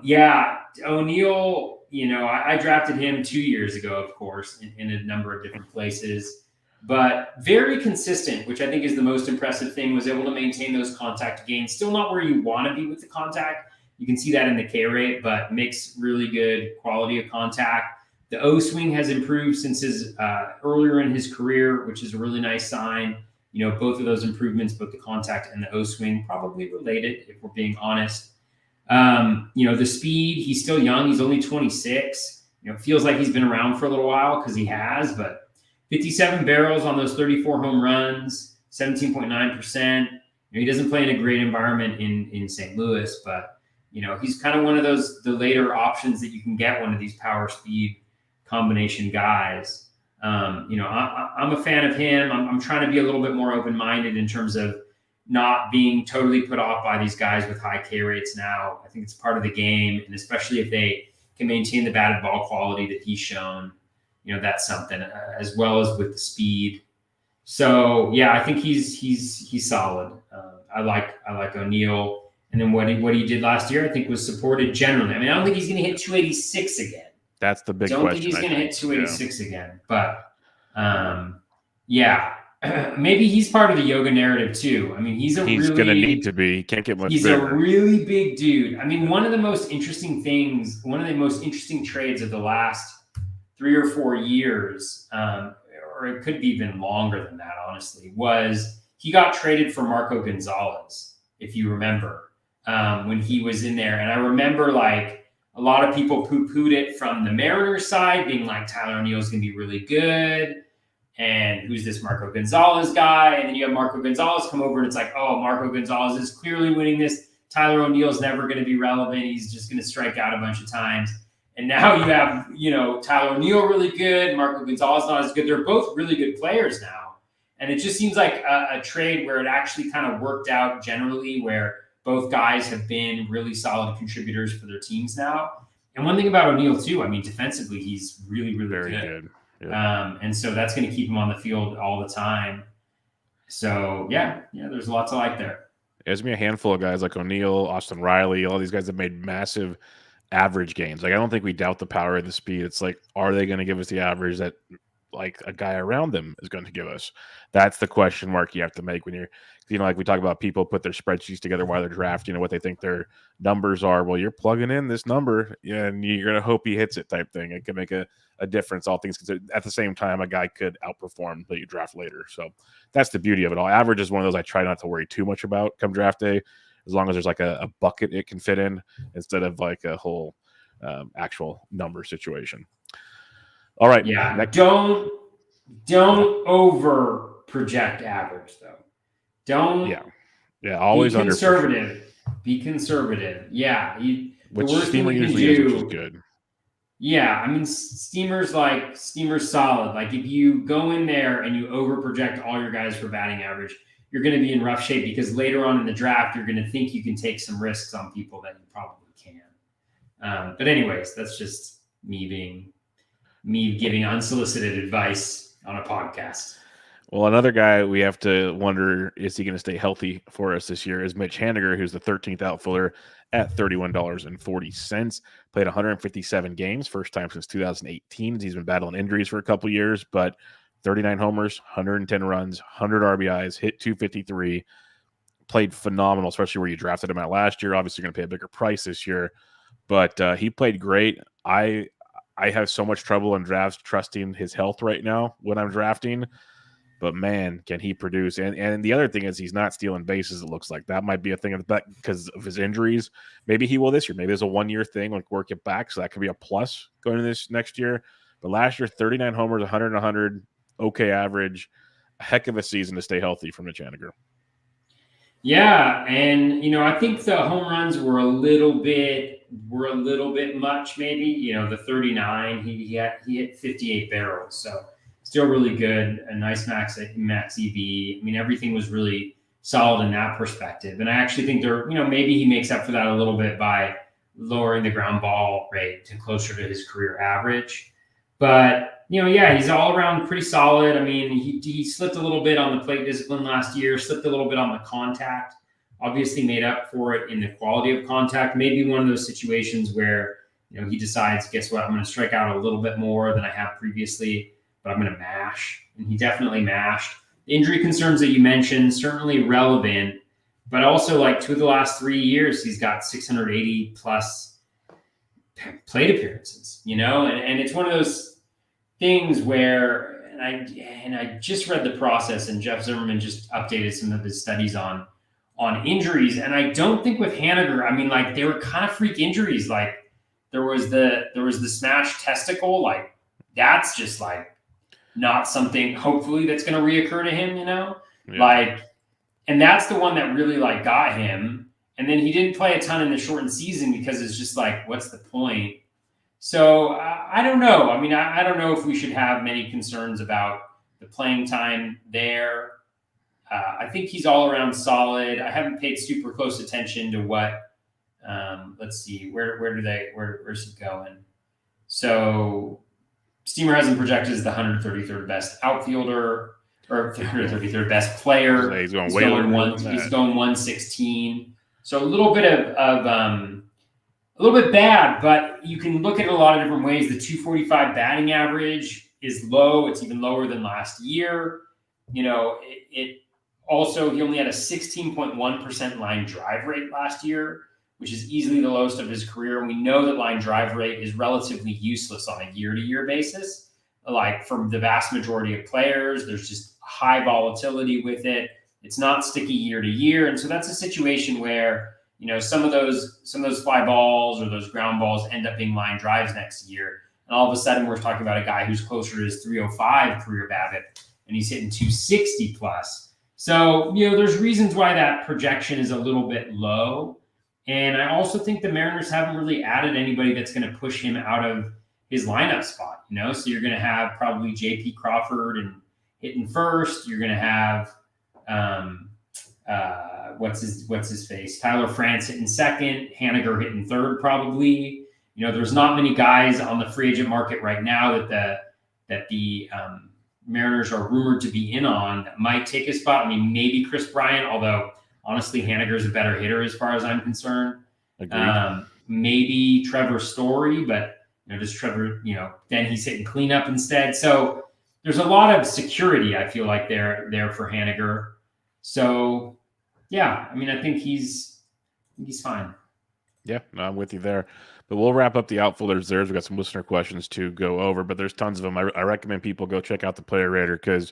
Yeah, O'Neill, I drafted him 2 years ago, of course, in a number of different places, but very consistent, which I think is the most impressive thing, was able to maintain those contact gains. Still not where you want to be with the contact. You can see that in the K rate, but makes really good quality of contact. The O swing has improved since his earlier in his career, which is a really nice sign. Both of those improvements, both the contact and the O swing, probably related, if we're being honest. The speed, he's still young. He's only 26. It feels like he's been around for a little while because he has, but 57 barrels on those 34 home runs, 17.9%. He doesn't play in a great environment in St. Louis, but he's kind of one of the later options that you can get, one of these power speed combination guys. I'm a fan of him. I'm trying to be a little bit more open-minded in terms of not being totally put off by these guys with high K rates now. I think it's part of the game, and especially if they can maintain the batted ball quality that he's shown, that's something, as well as with the speed. So yeah, I think he's solid. I like O'Neill, and then what he did last year, I think, was supported generally. I mean, I don't think he's going to hit 286 again. That's the big question. Don't think he's going to hit 286 again, but yeah. Maybe he's part of the yoga narrative too. I mean, he's going to need to be. He can't get much bigger. He's a really big dude. I mean, one of the most interesting trades of the last 3 or 4 years, or it could be even longer than that, honestly, was he got traded for Marco Gonzalez, if you remember, when he was in there. And I remember like a lot of people poo-pooed it from the Mariners side, being like, Tyler O'Neill's going to be really good. And who's this Marco Gonzalez guy? And then you have Marco Gonzalez come over, and it's like, oh, Marco Gonzalez is clearly winning this. Tyler O'Neill's never going to be relevant. He's just going to strike out a bunch of times. And now you have, Tyler O'Neill really good, Marco Gonzalez not as good. They're both really good players now. And it just seems like a trade where it actually kind of worked out generally, where both guys have been really solid contributors for their teams now. And one thing about O'Neill too, I mean, defensively, he's really, really very good. And so that's going to keep him on the field all the time. So yeah, there's lots to like there. There's going to be a handful of guys like O'Neill, Austin Riley, all these guys that made massive average gains. Like, I don't think we doubt the power and the speed. It's like, are they going to give us the average that like a guy around them is going to give us? That's the question mark you have to make when you're, like we talk about people put their spreadsheets together while they're drafting, what they think their numbers are. Well, you're plugging in this number and you're going to hope he hits it type thing. It can make a difference, all things considered. At the same time, a guy could outperform that you draft later. So that's the beauty of it all. Average is one of those I try not to worry too much about come draft day, as long as there's like a bucket it can fit in instead of like a whole actual number situation. All right. Yeah. Don't over project average though. Don't. Yeah. Always be conservative. Be conservative. Yeah. Which Steamer usually is, which is good. Yeah. I mean, Steamer's solid. Like if you go in there and you over project all your guys for batting average, you're going to be in rough shape because later on in the draft, you're going to think you can take some risks on people that you probably can. But anyways, that's just me giving unsolicited advice on a podcast. Well, another guy we have to wonder, is he going to stay healthy for us this year, is Mitch Haniger, who's the 13th outfielder at $31.40. Played 157 games, first time since 2018. He's been battling injuries for a couple years, but 39 homers, 110 runs, 100 RBIs, hit 253. Played phenomenal, especially where you drafted him out last year. Obviously, you're going to pay a bigger price this year, but he played great. I have so much trouble in drafts trusting his health right now when I'm drafting. But man, can he produce? And the other thing is he's not stealing bases, it looks like. That might be a thing because of his injuries. Maybe he will this year. Maybe there's a 1-year thing, like work it back. So that could be a plus going into this next year. But last year, 39 homers, 100, okay average. A heck of a season to stay healthy from Mitch Haniger. Yeah, and I think the home runs were a little bit much, maybe. The 39, he hit 58 barrels, so still really good. A nice max EV. I mean, everything was really solid in that perspective. And I actually think maybe he makes up for that a little bit by lowering the ground ball rate to closer to his career average. But he's all around pretty solid. I mean, he slipped a little bit on the plate discipline last year, slipped a little bit on the contact, obviously made up for it in the quality of contact. Maybe one of those situations where, he decides, guess what, I'm going to strike out a little bit more than I have previously, but I'm going to mash. And he definitely mashed. The injury concerns that you mentioned, certainly relevant, but also like 2 of the last 3 years, he's got 680 plus plate appearances, and it's one of those things where, and I just read the process, and Jeff Zimmerman just updated some of his studies on injuries. And I don't think with Haniger, I mean, like, they were kind of freak injuries. Like there was the smashed testicle. Like that's just like not something hopefully that's going to reoccur to him, like, and that's the one that really like got him. And then he didn't play a ton in the shortened season because it's just like, what's the point? So I don't know. I mean, I don't know if we should have many concerns about the playing time there. I think he's all around solid. I haven't paid super close attention to what. Let's see, where's he going? So Steamer has him projected as the 133rd best outfielder, or 133rd best player. He's going He's way going lower He's than that. going 116. So a little bit a little bit bad, but you can look at it a lot of different ways. The 245 batting average is low. It's even lower than last year. It also, he only had a 16.1% line drive rate last year, which is easily the lowest of his career. And we know that line drive rate is relatively useless on a year-to-year basis. Like for the vast majority of players, there's just high volatility with it. It's not sticky year to year. And so that's a situation where, some of those fly balls or those ground balls end up being line drives next year. And all of a sudden we're talking about a guy who's closer to his 305 career BABIP, and he's hitting 260 plus. So, there's reasons why that projection is a little bit low. And I also think the Mariners haven't really added anybody that's going to push him out of his lineup spot, So you're going to have probably J.P. Crawford and hitting first. You're going to have what's his face? Tyler France hitting second, Haniger hitting third probably. There's not many guys on the free agent market right now that that the Mariners are rumored to be in on that might take his spot. I mean, maybe Chris Bryant, although honestly, Haniger is a better hitter as far as I'm concerned. Maybe Trevor Story, but does Trevor, then he's hitting cleanup instead. So there's a lot of security, I feel like, there for Haniger. So yeah, I mean, I think he's fine. Yeah, no, I'm with you there. But we'll wrap up the outfielders there. We've got some listener questions to go over, but there's tons of them. I recommend people go check out the Player Rater because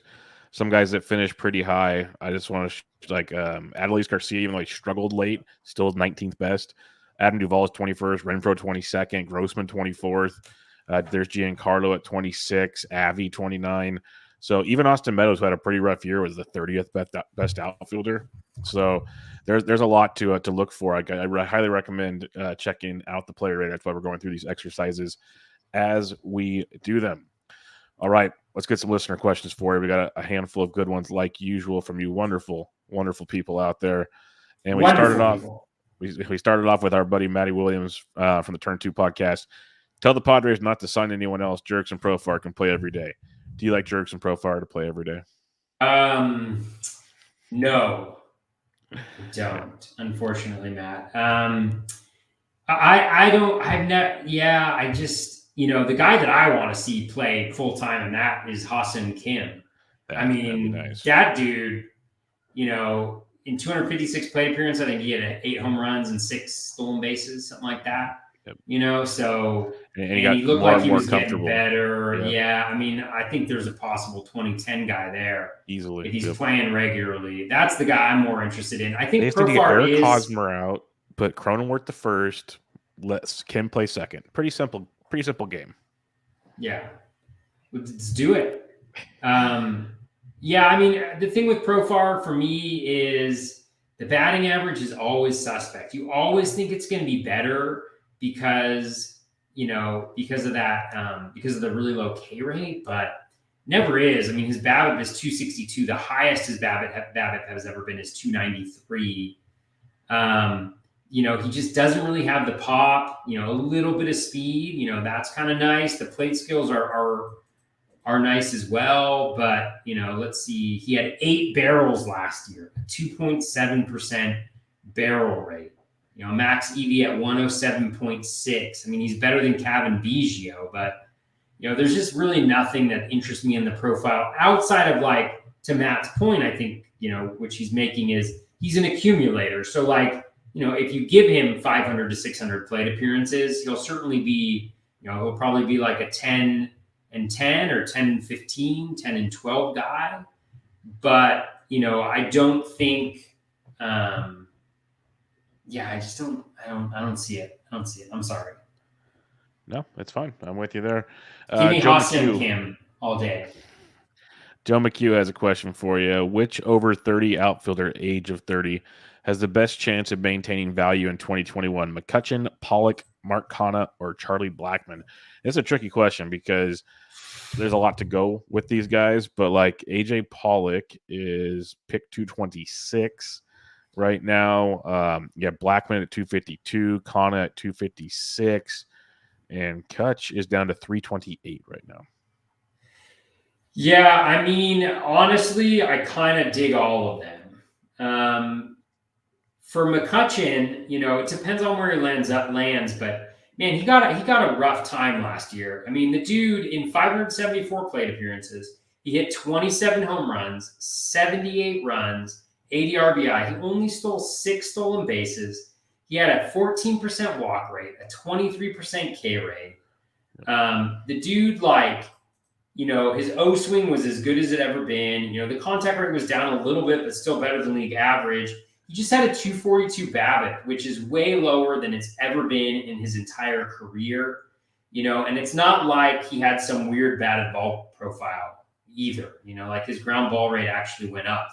some guys that finish pretty high, I just want to Adolis Garcia, even though he struggled late, still is 19th best. Adam Duvall is 21st, Renfroe 22nd, Grossman 24th. There's Giancarlo at 26, Avi 29. So even Austin Meadows, who had a pretty rough year, was the 30th best outfielder. So there's a lot to look for. I highly recommend checking out the Player Rater. That's why we're going through these exercises as we do them. All right, let's get some listener questions for you. We got a handful of good ones, like usual, from you wonderful, wonderful people out there. And we started off with our buddy Matty Williams from the Turn 2 podcast. Tell the Padres not to sign anyone else. Jerks and Profar can play every day. Do you like Jerks and Profar to play every day? No, I don't. Unfortunately, Matt. I just, the guy that I want to see play full time, and that is Hassan Kim. That'd be nice. That dude, in 256 plate appearances, I think he had 8 home runs and 6 stolen bases, something like that. Yep. So and he looked like he was getting better. Yep. Yeah, I mean, I think there's a possible 2010 guy there easily if he's playing regularly. That's the guy I'm more interested in. I think they need to get Eric Hosmer out, put Cronenworth the first, let Kim play second. Pretty simple game. Yeah, let's do it. Yeah, I mean, the thing with Profar for me is the batting average is always suspect. You always think it's going to be better because of that, because of the really low K rate, but never is. I mean, his BABIP is 262. The highest his BABIP has ever been is 293. He just doesn't really have the pop, a little bit of speed, that's kind of nice. The plate skills are nice as well, but let's see. He had 8 barrels last year, 2.7% barrel rate. Max EV at 107.6. I mean, he's better than Kevin Biggio, but there's just really nothing that interests me in the profile outside of, like, to Matt's point, I think, which he's making is he's an accumulator. So, like, if you give him 500 to 600 plate appearances, he'll certainly be, he'll probably be like a 10 and 10 or 10 and 15, 10 and 12 guy. But, I don't think, I just don't see it. I don't see it. I'm sorry. No, it's fine. I'm with you there. Give me Hassan Kim all day. Joe McHugh has a question for you. Which over 30 outfielder, age of 30, has the best chance of maintaining value in 2021? McCutchen, Pollock, Mark Canha, or Charlie Blackmon? It's a tricky question because there's a lot to go with these guys, but like AJ Pollock is pick 226 right now. Blackmon at 252, Canha at 256, and Kutch is down to 328 right now. Yeah, I mean, honestly, I kind of dig all of them. For McCutchen, it depends on where he lands, but man, he got a rough time last year. I mean, the dude in 574 plate appearances, he hit 27 home runs, 78 runs, 80 RBI. He only stole 6 stolen bases. He had a 14% walk rate, a 23% K rate. The dude, his O swing was as good as it ever been. The contact rate was down a little bit, but still better than league average. He just had a 242 BABIP, which is way lower than it's ever been in his entire career. And it's not like he had some weird batted ball profile either. Like his ground ball rate actually went up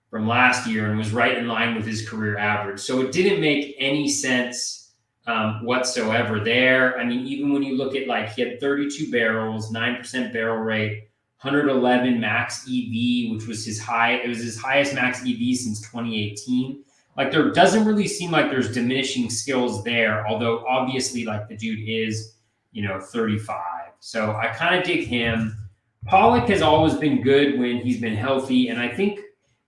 from last year and was right in line with his career average. So it didn't make any sense whatsoever there. I mean, even when you look at, he had 32 barrels, 9% barrel rate, 111 max EV, which was his highest max EV since 2018. There doesn't really seem like there's diminishing skills there, although obviously the dude is, 35. So I kind of dig him. Pollock has always been good when he's been healthy, and I think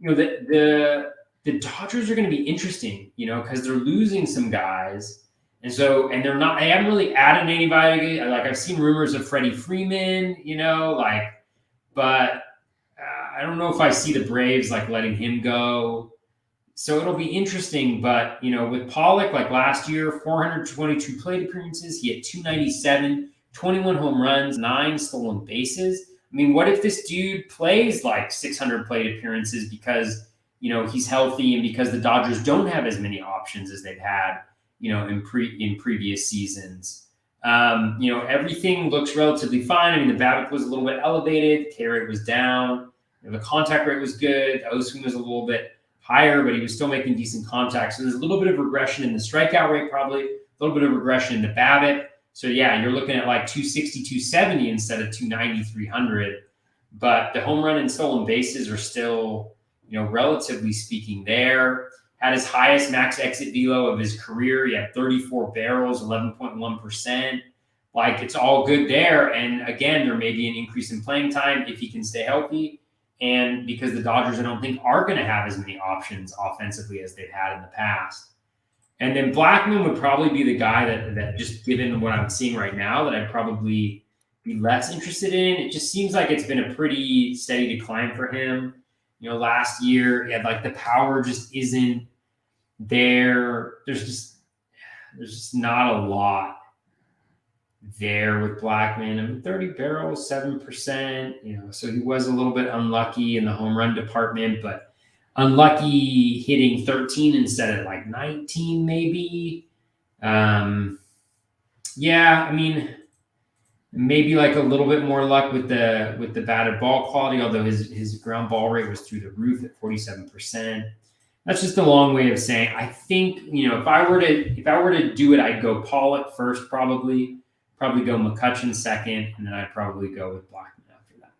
the Dodgers are going to be interesting, because they're losing some guys, and they're not. I haven't really added anybody. Like I've seen rumors of Freddie Freeman, but I don't know if I see the Braves like letting him go. So it'll be interesting, but with Pollock, like last year, 422 plate appearances, he had 297, 21 home runs, 9 stolen bases. I mean, what if this dude plays like 600 plate appearances because he's healthy and because the Dodgers don't have as many options as they've had in previous seasons? Everything looks relatively fine. I mean, the BABIP was a little bit elevated, K rate was down, the contact rate was good, the O swing was a little bit higher, but he was still making decent contact. So there's a little bit of regression in the strikeout rate, probably a little bit of regression in the BABIP. So yeah, you're looking at like 260, 270 instead of 290, 300. But the home run and stolen bases are still, relatively speaking, there. Had his highest max exit velo of his career. He had 34 barrels, 11.1%. Like, it's all good there. And again, there may be an increase in playing time if he can stay healthy. And because the Dodgers, I don't think, are going to have as many options offensively as they've had in the past. And then Blackmon would probably be the guy that just given what I'm seeing right now, that I'd probably be less interested in. It just seems like it's been a pretty steady decline for him. Last year, he had like the power just isn't there. There's just not a lot there with Blackmon. I mean, 30 barrels, 7%, so he was a little bit unlucky in the home run department, but unlucky hitting 13 instead of like 19 maybe. I mean, maybe like a little bit more luck with the batted ball quality, although his ground ball rate was through the roof at 47%. That's just a long way of saying, I think, if I were to do it, I'd go Pollock first, probably go Mccutchen second, and then I'd probably go with Blackmon after that.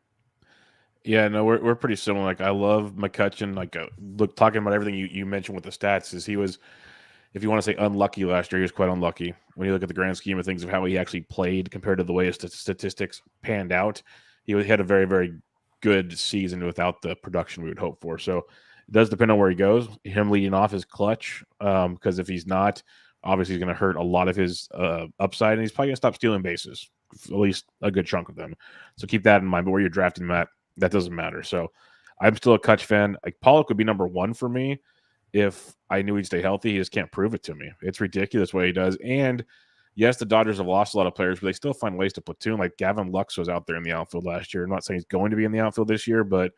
Yeah, no, we're pretty similar. Like, I love Mccutchen. Like, talking about everything you mentioned with the stats, is he was, if you want to say unlucky last year, he was quite unlucky. When you look at the grand scheme of things of how he actually played compared to the way his statistics panned out, he had a very, very good season without the production we would hope for. So it does depend on where he goes. Him leading off is clutch, because if he's not, obviously, he's going to hurt a lot of his upside, and he's probably going to stop stealing bases, at least a good chunk of them. So keep that in mind. But where you're drafting him at, that doesn't matter. So I'm still a Kutch fan. Like, Pollock would be number one for me if I knew he'd stay healthy. He just can't prove it to me. It's ridiculous what he does. And yes, the Dodgers have lost a lot of players, but they still find ways to platoon. Like, Gavin Lux was out there in the outfield last year. I'm not saying he's going to be in the outfield this year, but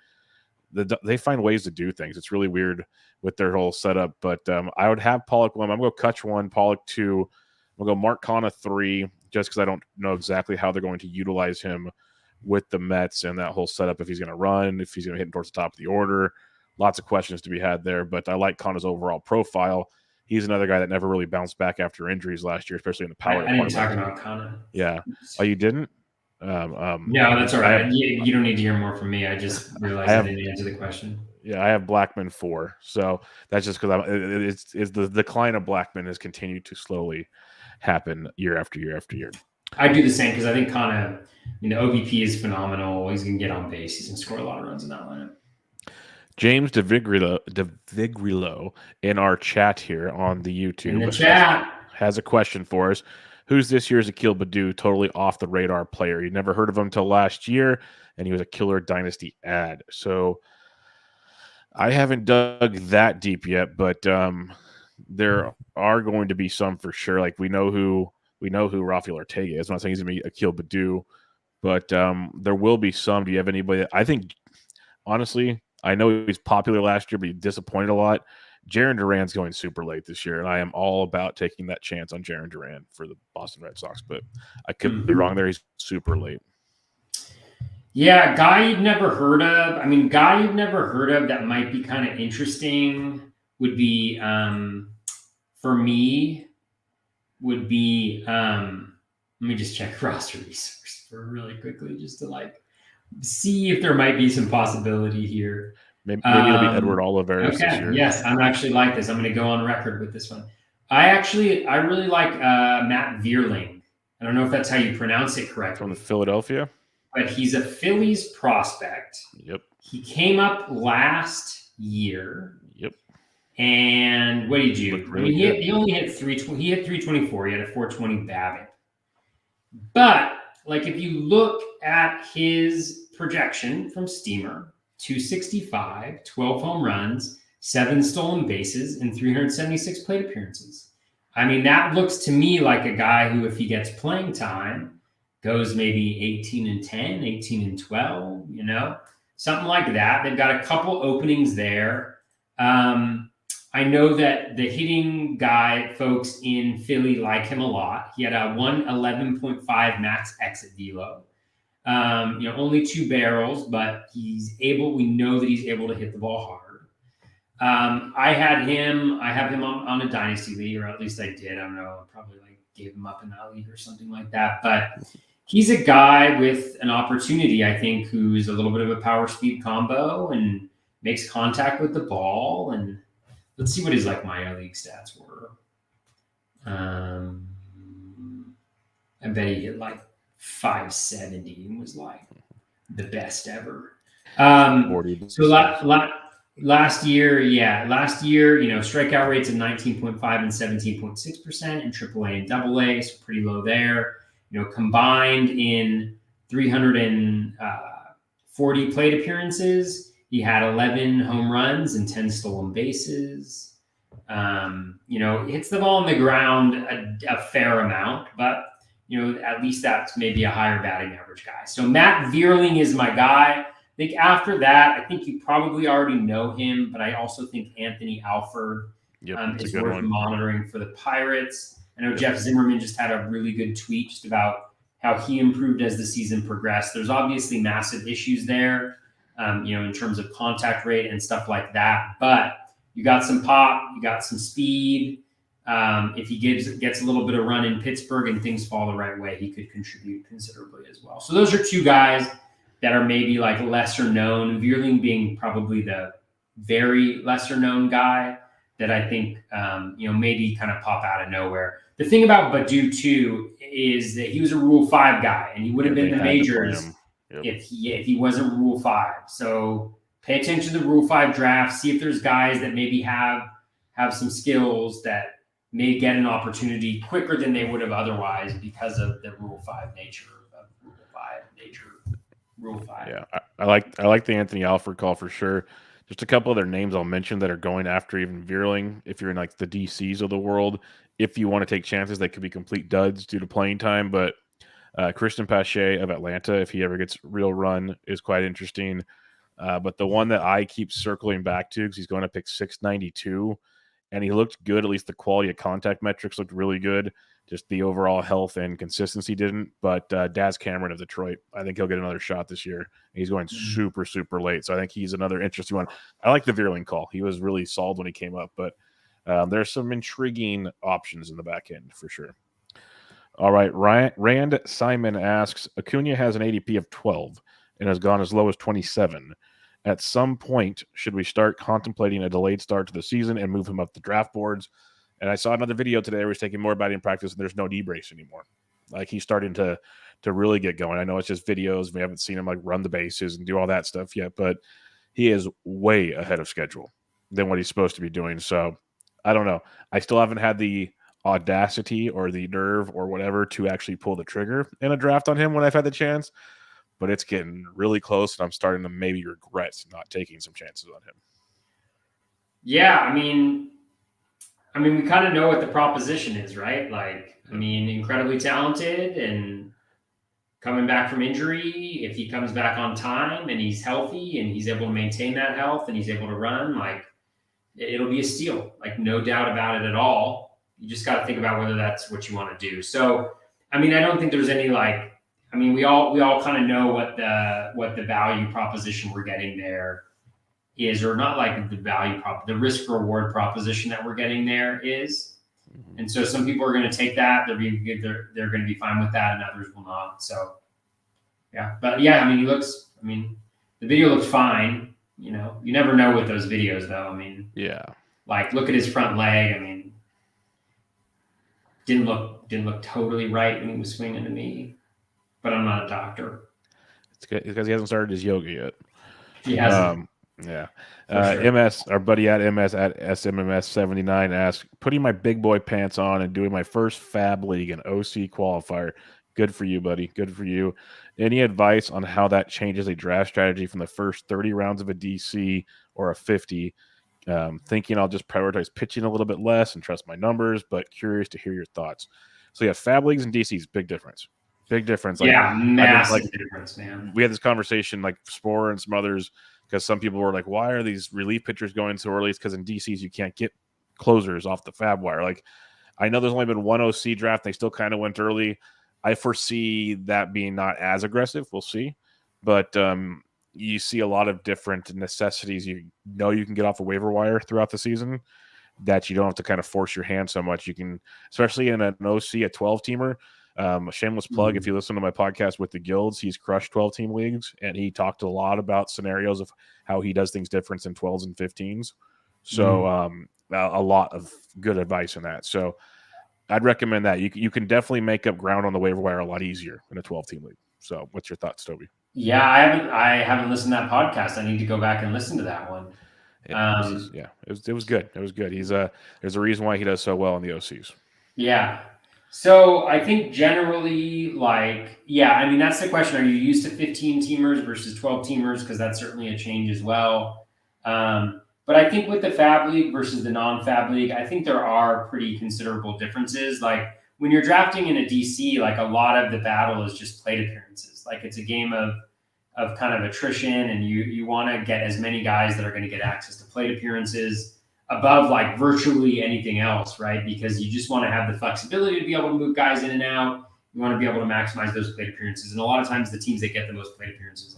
they find ways to do things. It's really weird with their whole setup. But I would have Pollock 1. I'm going to go Kutch 1, Pollock 2. I'm going to go Mark Canha 3, just because I don't know exactly how they're going to utilize him with the Mets and that whole setup, if he's going to run, if he's going to hit towards the top of the order. Lots of questions to be had there, but I like Canha's overall profile. He's another guy that never really bounced back after injuries last year, especially in the power department. I didn't talk about Canha. Yeah. Oh, you didn't? No, that's all right. You don't need to hear more from me. I just realized I didn't answer the question. Yeah, I have Blackmon 4. So that's just because it's the decline of Blackmon has continued to slowly happen year after year after year. I do the same because I think Canha, the OBP is phenomenal. He's going to get on base. He's going to score a lot of runs in that lineup. James DeVigrilo in our chat here on the YouTube in the chat has a question for us. Who's this year's Akil Baddoo totally off the radar player? You never heard of him until last year, and he was a killer dynasty ad. So I haven't dug that deep yet, but there are going to be some for sure. Like, we know who Rafael Ortega is. I'm not saying he's going to be Akil Baddoo, but there will be some. Do you have anybody? I think, honestly, I know he's popular last year, but he disappointed a lot. Jarren Duran's going super late this year, and I am all about taking that chance on Jarren Duran for the Boston Red Sox, but I could be wrong there. He's super late. Yeah, guy you've never heard of. I mean, guy you've never heard of that might be kind of interesting would be, for me, would be, let me just check roster resource for really quickly just to see if there might be some possibility here. Maybe it'll be Edward Olivares this year. Yes, I'm actually like this. I'm going to go on record with this one. I really like Matt Veerling I don't know if that's how you pronounce it correctly. From the Philadelphia. But he's a Phillies prospect. Yep. He came up last year. Yep. And what did you? Really he only hit 320. He hit 324. He had a 420 BABIP. But like if you look at his projection from Steamer, 265, 12 home runs, 7 stolen bases, and 376 plate appearances. I mean, that looks to me like a guy who, if he gets playing time, goes maybe 18-10, 18-12, you know, something like that. They've got a couple openings there. I know that the hitting guy folks in Philly like him a lot. He had a 111.5 max exit velo. You know, only 2 barrels, but we know that he's able to hit the ball hard. I have him on a dynasty league, or at least I did. I don't know. I probably like gave him up in that league or something like that. But he's a guy with an opportunity, I think, who's a little bit of a power speed combo and makes contact with the ball. And let's see what his like minor league stats were. I bet he hit like 570 and was like the best ever. So last year, you know, strikeout rates of 19.5 and 17.6% in AAA and AA, so pretty low there. You know, combined in 340 plate appearances, he had 11 home runs and 10 stolen bases. You know, hits the ball on the ground a fair amount, but you know, at least that's maybe a higher batting average guy. So Matt Veerling is my guy. I think after that, I think you probably already know him, but I also think Anthony Alford is worth monitoring for the Pirates. I know Jeff Zimmerman just had a really good tweet just about how he improved as the season progressed. There's obviously massive issues there, you know, in terms of contact rate and stuff like that. But you got some pop, you got some speed. If he gets a little bit of run in Pittsburgh and things fall the right way, he could contribute considerably as well. So those are 2 guys that are maybe like lesser known. Veerling being probably the very lesser known guy that I think you know, maybe kind of pop out of nowhere. The thing about Baddoo too is that he was a Rule 5 guy, and he would have been in the majors if he wasn't Rule 5. So pay attention to the Rule 5 draft. See if there's guys that maybe have some skills that may get an opportunity quicker than they would have otherwise because of the Rule 5 nature of Rule 5. Yeah, I like the Anthony Alford call for sure. Just a couple other names I'll mention that are going after even Veerling. If you're in like the DCs of the world, if you want to take chances, they could be complete duds due to playing time. But Christian Pache of Atlanta, if he ever gets real run, is quite interesting. But the one that I keep circling back to, because he's going to pick 692, and he looked good. At least the quality of contact metrics looked really good. Just the overall health and consistency didn't. But Daz Cameron of Detroit, I think he'll get another shot this year. He's going super, super late. So I think he's another interesting one. I like the Veerling call. He was really solid when he came up. But there's some intriguing options in the back end for sure. All right. Rand Simon asks, Acuna has an ADP of 12 and has gone as low as 27. At some point, should we start contemplating a delayed start to the season and move him up the draft boards? And I saw another video today where he's taking more batting practice and there's no knee brace anymore. Like he's starting to really get going. I know it's just videos. We haven't seen him like run the bases and do all that stuff yet, but he is way ahead of schedule than what he's supposed to be doing. So I don't know. I still haven't had the audacity or the nerve or whatever to actually pull the trigger in a draft on him when I've had the chance, but it's getting really close and I'm starting to maybe regret not taking some chances on him. Yeah. I mean, we kind of know what the proposition is, right? Like, I mean, incredibly talented and coming back from injury. If he comes back on time and he's healthy and he's able to maintain that health and he's able to run, like it'll be a steal, like no doubt about it at all. You just got to think about whether that's what you want to do. So, I mean, I don't think there's any like, I mean, we all kind of know what the value proposition we're getting there is, or not like the risk reward proposition that we're getting there is. And so some people are going to take that. They're going to be fine with that and others will not. So yeah, but yeah, I mean, the video looks fine. You know, you never know with those videos though. I mean, yeah, like look at his front leg. I mean, didn't look didn't look totally right when he was swinging to me. But I'm not a doctor. It's because he hasn't started his yoga yet. He hasn't, Yeah. for sure. MS, our buddy at MS at SMMS79 asks, putting my big boy pants on and doing my first Fab League and OC qualifier. Good for you, buddy. Good for you. Any advice on how that changes a draft strategy from the first 30 rounds of a DC or a 50? Thinking I'll just prioritize pitching a little bit less and trust my numbers, but curious to hear your thoughts. So yeah, Fab Leagues and DCs, big difference. Big difference. Like Yeah, I've been like massive difference, man. we had this conversation like Spore and some others because some people were like, why are these relief pitchers going so early? It's because in DCs you can't get closers off the Fab wire. Like I know there's only been one OC draft. They still kind of went early. I foresee that being not as aggressive. We'll see. But you see a lot of different necessities you know you can get off a waiver wire throughout the season that you don't have to kind of force your hand so much. You can, especially in an OC, a 12-teamer, a shameless plug. If you listen to my podcast with the Guilds, he's crushed 12-team leagues, and he talked a lot about scenarios of how he does things different in 12s and 15s. So a lot of good advice in that. So I'd recommend that. You can definitely make up ground on the waiver wire a lot easier in a 12-team league. So what's your thoughts, Toby? Yeah, I haven't listened to that podcast. I need to go back and listen to that one. It was good. It was good. There's a reason why he does so well in the OCs. Yeah. So I think generally, I mean, that's the question. Are you used to 15 teamers versus 12 teamers? Because that's certainly a change as well. But I think with the Fab League versus the non-Fab League, I think there are pretty considerable differences. Like when you're drafting in a DC, like a lot of the battle is just plate appearances. Like it's a game of kind of attrition, and you want to get as many guys that are going to get access to plate appearances above like virtually anything else, right? Because you just want to have the flexibility to be able to move guys in and out. You want to be able to maximize those plate appearances, and a lot of times the teams that get the most plate appearances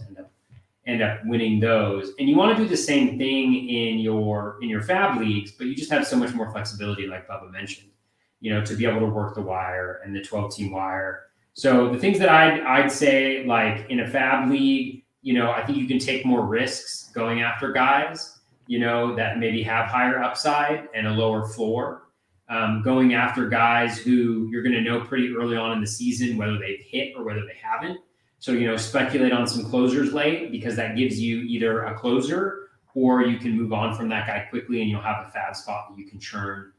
end up winning those. And you want to do the same thing in your Fab leagues, but you just have so much more flexibility, like Bubba mentioned, to be able to work the wire and the 12-team wire. So the things that I'd say, like in a Fab league, I think you can take more risks going after guys, that maybe have higher upside and a lower floor. Going after guys who you're going to know pretty early on in the season whether they've hit or whether they haven't. So, speculate on some closers late, because that gives you either a closer or you can move on from that guy quickly and you'll have a Fab spot that you can churn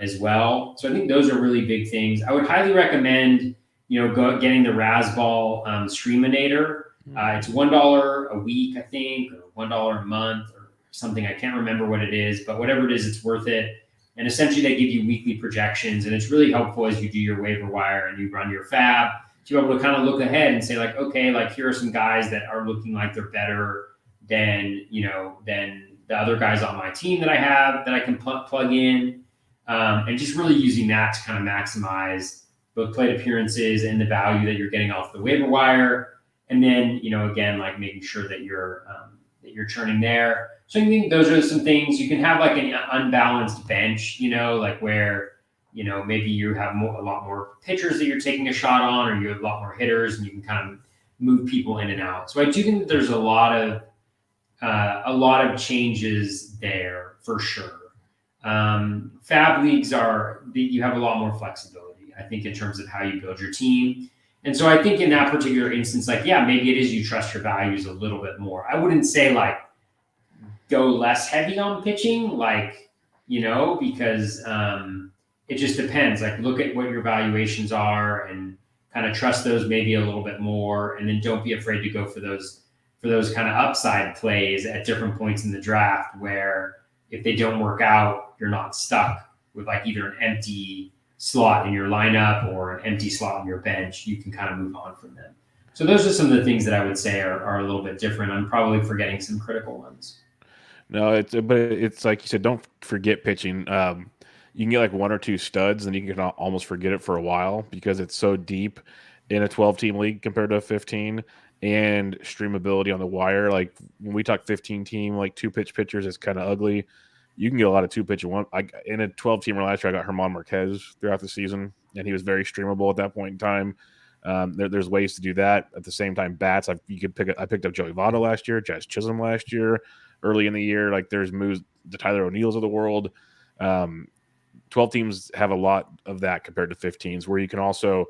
as well. So I think those are really big things. I would highly recommend, getting the RazzBall Streaminator. It's $1 a week, I think, or $1 a month or something. I can't remember what it is, but whatever it is, it's worth it. And essentially they give you weekly projections, and it's really helpful as you do your waiver wire and you run your Fab to be able to kind of look ahead and say like, okay, like here are some guys that are looking like they're better than the other guys on my team that I have that I can plug in, and just really using that to kind of maximize both plate appearances and the value that you're getting off the waiver wire. And then, again, like making sure that you're churning there. So I think those are some things. You can have like an unbalanced bench, like where, maybe you have a lot more pitchers that you're taking a shot on, or you have a lot more hitters, and you can kind of move people in and out. So I do think that there's a lot of changes there for sure. Fab leagues you have a lot more flexibility, I think, in terms of how you build your team. And so I think in that particular instance, like, yeah, maybe it is you trust your values a little bit more. I wouldn't say like go less heavy on pitching, because it just depends. Like look at what your valuations are and kind of trust those maybe a little bit more. And then don't be afraid to go for those kind of upside plays at different points in the draft, where if they don't work out, you're not stuck with like either an empty slot in your lineup or an empty slot on your bench. You can kind of move on from them. So those are some of the things that I would say are a little bit different. I'm probably forgetting some critical ones. No, it's like you said, don't forget pitching. You can get like one or two studs, and you can almost forget it for a while because it's so deep in a 12-team league compared to a 15, and streamability on the wire. Like when we talk 15-team, like two-pitch pitchers, it's kind of ugly. You can get a lot of two-pitch in one. In a 12-teamer last year, I got German Marquez throughout the season, and he was very streamable at that point in time. There's ways to do that. At the same time, bats, I picked up Joey Votto last year, Jazz Chisholm last year, early in the year. Like there's moves, the Tyler O'Neills of the world. 12 teams have a lot of that compared to 15s, where you can also,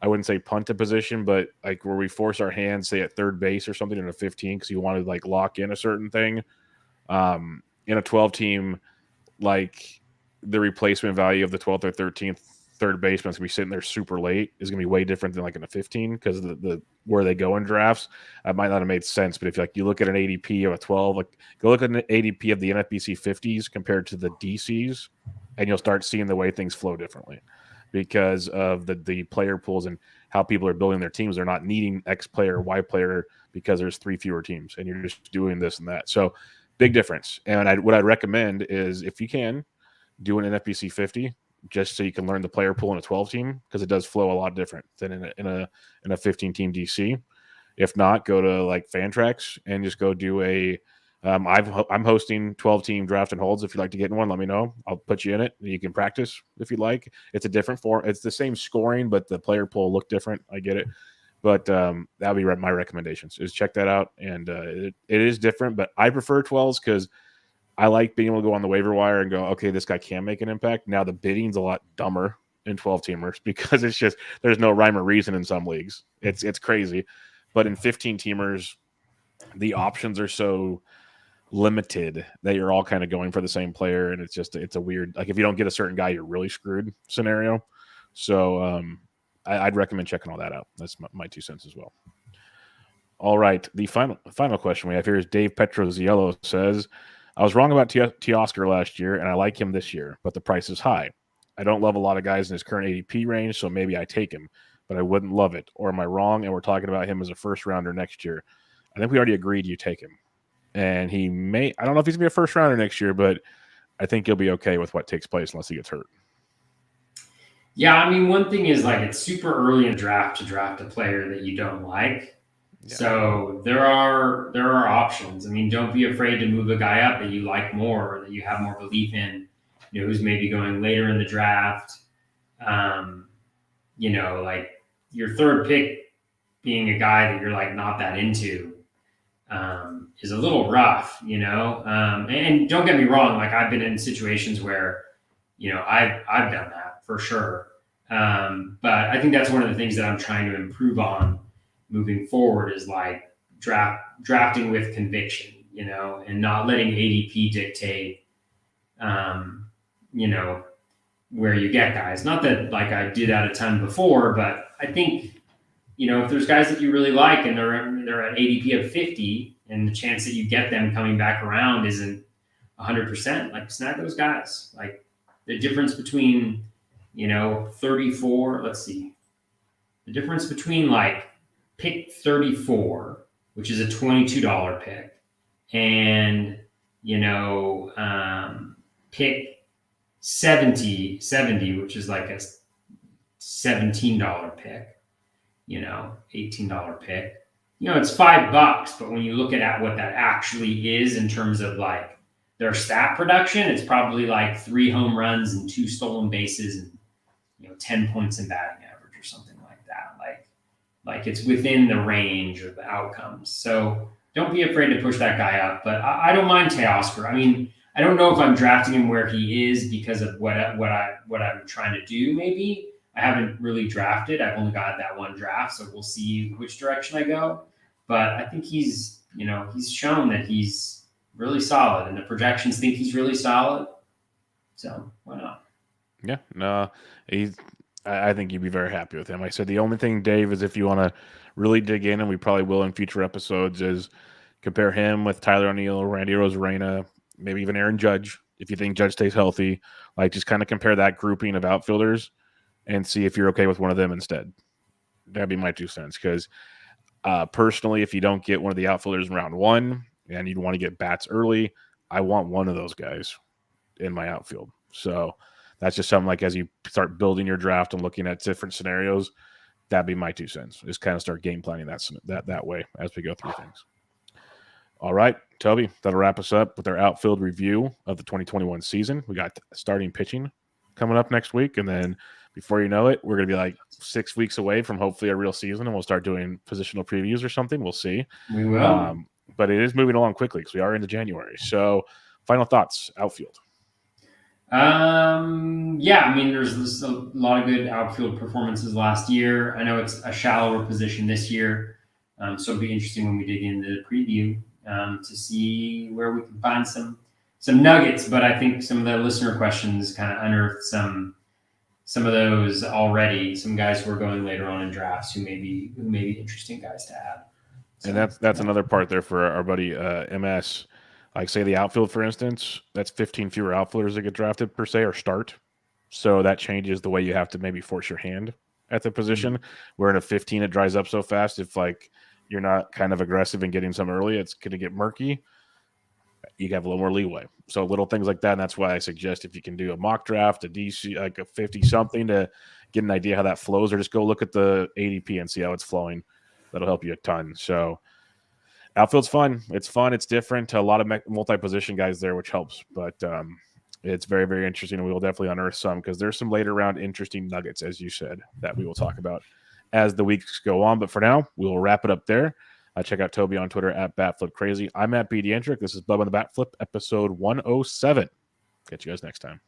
I wouldn't say punt a position, but like where we force our hands, say at third base or something in a 15, because you want to like lock in a certain thing. In a 12 team, like the replacement value of the 12th or 13th third baseman is going to be sitting there super late is going to be way different than like in a 15 because the where they go in drafts. It might not have made sense, but if like you look at an ADP of a 12, like go look at an ADP of the NFBC 50s compared to the DCs, and you'll start seeing the way things flow differently because of the player pools and how people are building their teams. They're not needing X player, Y player because there's 3 fewer teams, and you're just doing this and that. So big difference. And what I'd recommend is if you can do an NFBC 50 just so you can learn the player pool in a 12 team because it does flow a lot different than in a 15 team DC. If not, go to like Fantrax and just go do a. I'm hosting 12 team draft and holds. If you'd like to get in one, let me know. I'll put you in it. You can practice if you'd like. It's a different form. It's the same scoring, but the player pool look different. I get it. But that would be my recommendations is check that out. And it is different, but I prefer 12s because I like being able to go on the waiver wire and go, okay, this guy can make an impact. Now the bidding's a lot dumber in 12 teamers because it's just there's no rhyme or reason in some leagues. It's crazy. But in 15 teamers, the options are so limited that you're all kind of going for the same player, and it's a weird, like if you don't get a certain guy, you're really screwed scenario. So I'd recommend checking all that out. That's my 2 cents as well. All right, the final question we have here is Dave Petroziello says, I was wrong about Teoscar last year, and I like him this year, but the price is high. I don't love a lot of guys in his current ADP range, so maybe I take him, but I wouldn't love it. Or am I wrong, and we're talking about him as a first-rounder next year? I think we already agreed you take him. And he may – I don't know if he's going to be a first-rounder next year, but I think he'll be okay with what takes place unless he gets hurt. Yeah, I mean, one thing is like it's super early in draft to draft a player that you don't like. Yeah. So there are options. I mean, don't be afraid to move a guy up that you like more, or that you have more belief in, who's maybe going later in the draft. Like your third pick being a guy that you're like not that into is a little rough, and don't get me wrong. Like I've been in situations where, I've done that for sure. But I think that's one of the things that I'm trying to improve on moving forward is like drafting with conviction, and not letting ADP dictate, where you get guys. Not that like I did that a ton before, but I think, if there's guys that you really like and they're at ADP of 50 and the chance that you get them coming back around isn't 100%, like snag those guys. Like the difference between, 34, let's see, the difference between like pick 34, which is a $22 pick, and, pick 70, which is like a $17 pick, $18 pick. It's $5, but when you look at what that actually is in terms of like their stat production, it's probably like 3 home runs and 2 stolen bases and 10 points in batting average or something like that. Like it's within the range of the outcomes. So don't be afraid to push that guy up. But I don't mind Teoscar. I mean, I don't know if I'm drafting him where he is because of what I'm trying to do. Maybe I haven't really drafted. I've only got that one draft, so we'll see which direction I go. But I think he's shown that he's really solid, and the projections think he's really solid. So why not? Yeah, no, I think you'd be very happy with him. Like I said, the only thing, Dave, is if you want to really dig in, and we probably will in future episodes, is compare him with Tyler O'Neill, Randy Rosarena, maybe even Aaron Judge. If you think Judge stays healthy, like just kind of compare that grouping of outfielders and see if you're okay with one of them instead. That'd be my 2 cents. Because personally, if you don't get one of the outfielders in round 1 and you'd want to get bats early, I want one of those guys in my outfield. So that's just something like as you start building your draft and looking at different scenarios, that'd be my 2 cents. Just kind of start game planning that way as we go through things. All right, Toby, that'll wrap us up with our outfield review of the 2021 season. We got starting pitching coming up next week, and then before you know it, we're going to be like 6 weeks away from hopefully a real season, and we'll start doing positional previews or something. We'll see. We will. But it is moving along quickly because we are into January. So final thoughts, outfield. Yeah, I mean, there's a lot of good outfield performances last year. I know it's a shallower position this year, so it'll be interesting when we dig into the preview to see where we can find some nuggets. But I think some of the listener questions kind of unearthed some of those already. Some guys who are going later on in drafts who may be interesting guys to add. So, and that's another part there for our buddy MS. Like say the outfield, for instance, that's 15 fewer outfielders that get drafted per se or start. So that changes the way you have to maybe force your hand at the position. Mm-hmm. Where in a 15, it dries up so fast. If like you're not kind of aggressive in getting some early, it's going to get murky. You have a little more leeway. So little things like that. And that's why I suggest if you can do a mock draft, a DC, like a 50 something to get an idea how that flows, or just go look at the ADP and see how it's flowing. That'll help you a ton. So outfield's fun. It's fun. It's different. A lot of multi-position guys there, which helps. But it's very, very interesting. And we will definitely unearth some because there's some later round interesting nuggets, as you said, that we will talk about as the weeks go on. But for now, we will wrap it up there. Check out Toby on Twitter at BatFlipCrazy. I'm at BDentric. This is Bubba the Bat Flip, episode 107. Catch you guys next time.